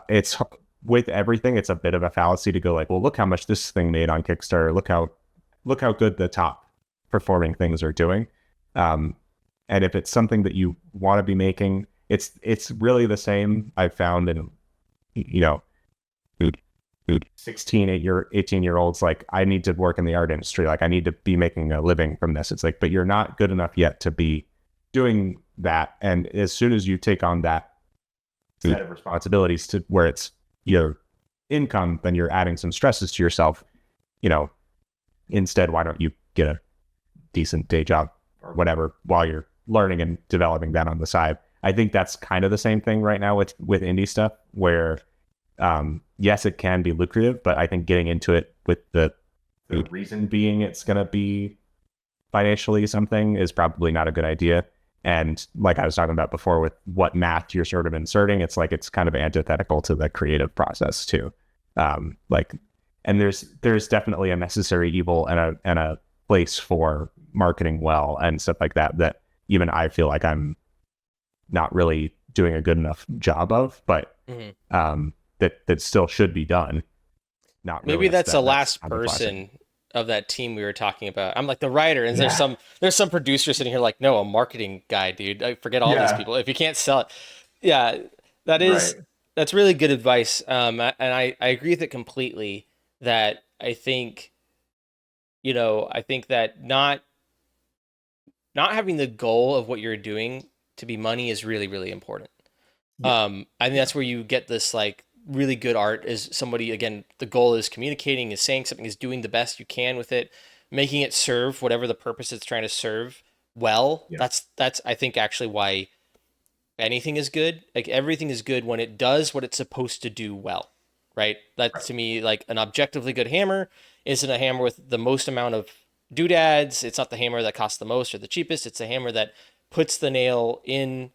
it's with everything, it's a bit of a fallacy to go like, well, look how much this thing made on Kickstarter. Look how good the top performing things are doing. And if it's something that you want to be making, it's really the same. I've found in, you know, 16, 18-year-olds, like, I need to work in the art industry. Like, I need to be making a living from this. It's like, but you're not good enough yet to be doing that. And as soon as you take on that Set of responsibilities to where it's your income, then you're adding some stresses to yourself. You know, instead, why don't you get a decent day job or whatever while you're learning and developing that on the side? I think that's kind of the same thing right now with indie stuff, where yes, it can be lucrative, but I think getting into it with the reason being it's going to be financially something is probably not a good idea. And like I was talking about before with what math you're sort of inserting, it's like it's kind of antithetical to the creative process too. And there's definitely a necessary evil and a place for marketing well and stuff like that even I feel like I'm not really doing a good enough job of, but that still should be done. Not really. Maybe that's the last person of that team we were talking about. I'm like the writer, and there's some producer sitting here like, no, a marketing guy, dude. I forget all these people. If you can't sell it, yeah, that's really good advice. And I agree with it completely. That I think, you know, I think that not having the goal of what you're doing to be money is really, really important. I think that's where you get this like really good art is somebody, again, the goal is communicating, is saying something, is doing the best you can with it, making it serve whatever the purpose it's trying to serve well. That's I think actually why anything is good. Like everything is good when it does what it's supposed to do well, right? That's to me like an objectively good hammer isn't a hammer with the most amount of doodads. It's not the hammer that costs the most or the cheapest. It's a hammer that puts the nail in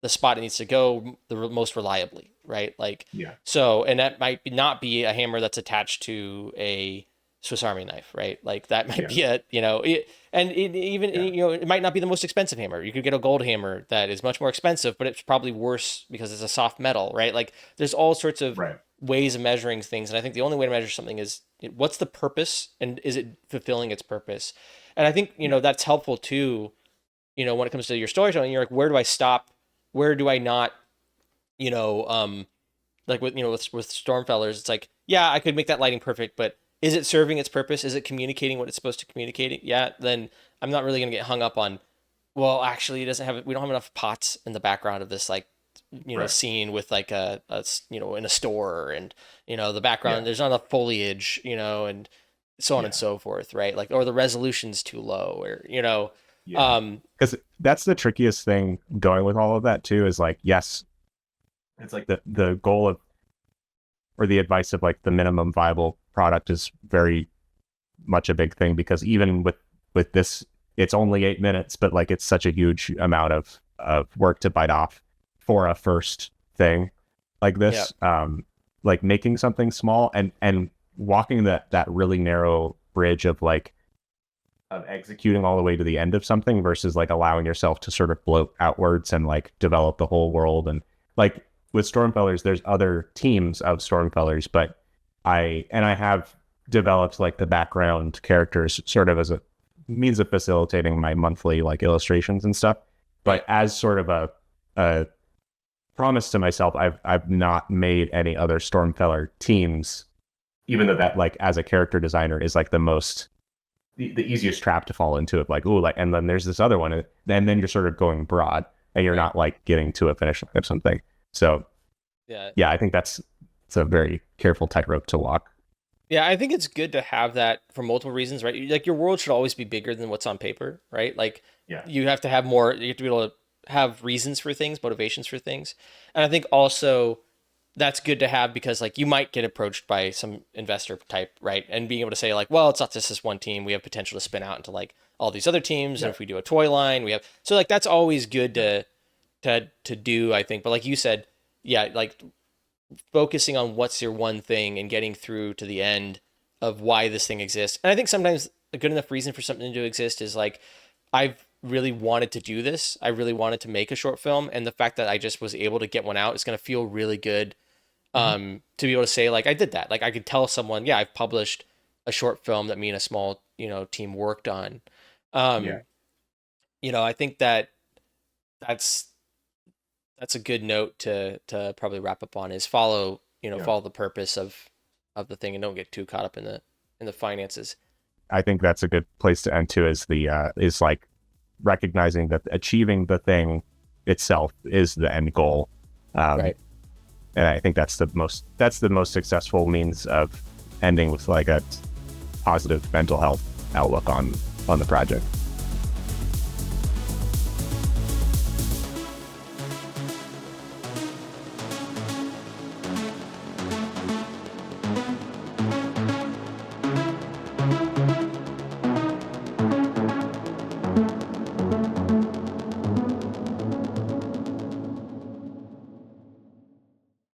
the spot it needs to go the most reliably, right? Like, so, and that might not be a hammer that's attached to a Swiss Army knife, right? Like that might be a, you know, you know, it might not be the most expensive hammer. You could get a gold hammer that is much more expensive, but it's probably worse because it's a soft metal, right? Like there's all sorts of ways of measuring things. And I think the only way to measure something is what's the purpose and is it fulfilling its purpose? And I think, you know, that's helpful too, you know, when it comes to your storytelling, you're like, where do I stop? Where do I not, you know, like with, you know, with Stormfellers, it's like, yeah, I could make that lighting perfect, but is it serving its purpose? Is it communicating what it's supposed to communicate? Yeah, then I'm not really gonna get hung up on, well, actually, we don't have enough pots in the background of this like, Right. scene with like in a store, and the background, Yeah. there's not enough foliage, and so on and Yeah. so forth, right? Like, or the resolution's too low, or Yeah. Because that's the trickiest thing going with all of that too, is like, yes, It's like the goal of, or the advice of like the minimum viable product is very much a big thing, because even with this, it's only 8 minutes, but like it's such a huge amount of work to bite off for a first thing like this. Like making something small and walking that really narrow bridge of like of executing all the way to the end of something versus like allowing yourself to sort of bloat outwards and like develop the whole world. And like with Stormfellers, there's other teams of Stormfellers, but I have developed like the background characters sort of as a means of facilitating my monthly like illustrations and stuff. But as sort of a promise to myself, I've not made any other Stormfeller teams, even though that like as a character designer is like the easiest trap to fall into it. Like, oh, like, and then there's this other one, and then you're sort of going broad and you're not like getting to a finish line of something. So yeah, I think it's a very careful tightrope to walk. Yeah, I think it's good to have that for multiple reasons, right? Like, your world should always be bigger than what's on paper, right? Like, you have to have more, you have to be able to have reasons for things, motivations for things. And I think also that's good to have, because like you might get approached by some investor type, right? And being able to say like, well, it's not just this one team. We have potential to spin out into like all these other teams. And if we do a toy line, we have, so like, that's always good to do, I think. But like you said, yeah, like focusing on what's your one thing and getting through to the end of why this thing exists. And I think sometimes a good enough reason for something to exist is like, I've really wanted to do this. I really wanted to make a short film. And the fact that I just was able to get one out is going to feel really good. To be able to say like, I did that. Like, I could tell someone, yeah, I've published a short film that me and a small, team worked on. I think that's a good note to probably wrap up on, is follow the purpose of the thing, and don't get too caught up in the finances. I think that's a good place to end too, is is like recognizing that achieving the thing itself is the end goal. Right. And I think that's the most successful means of ending with like a positive mental health outlook on the project.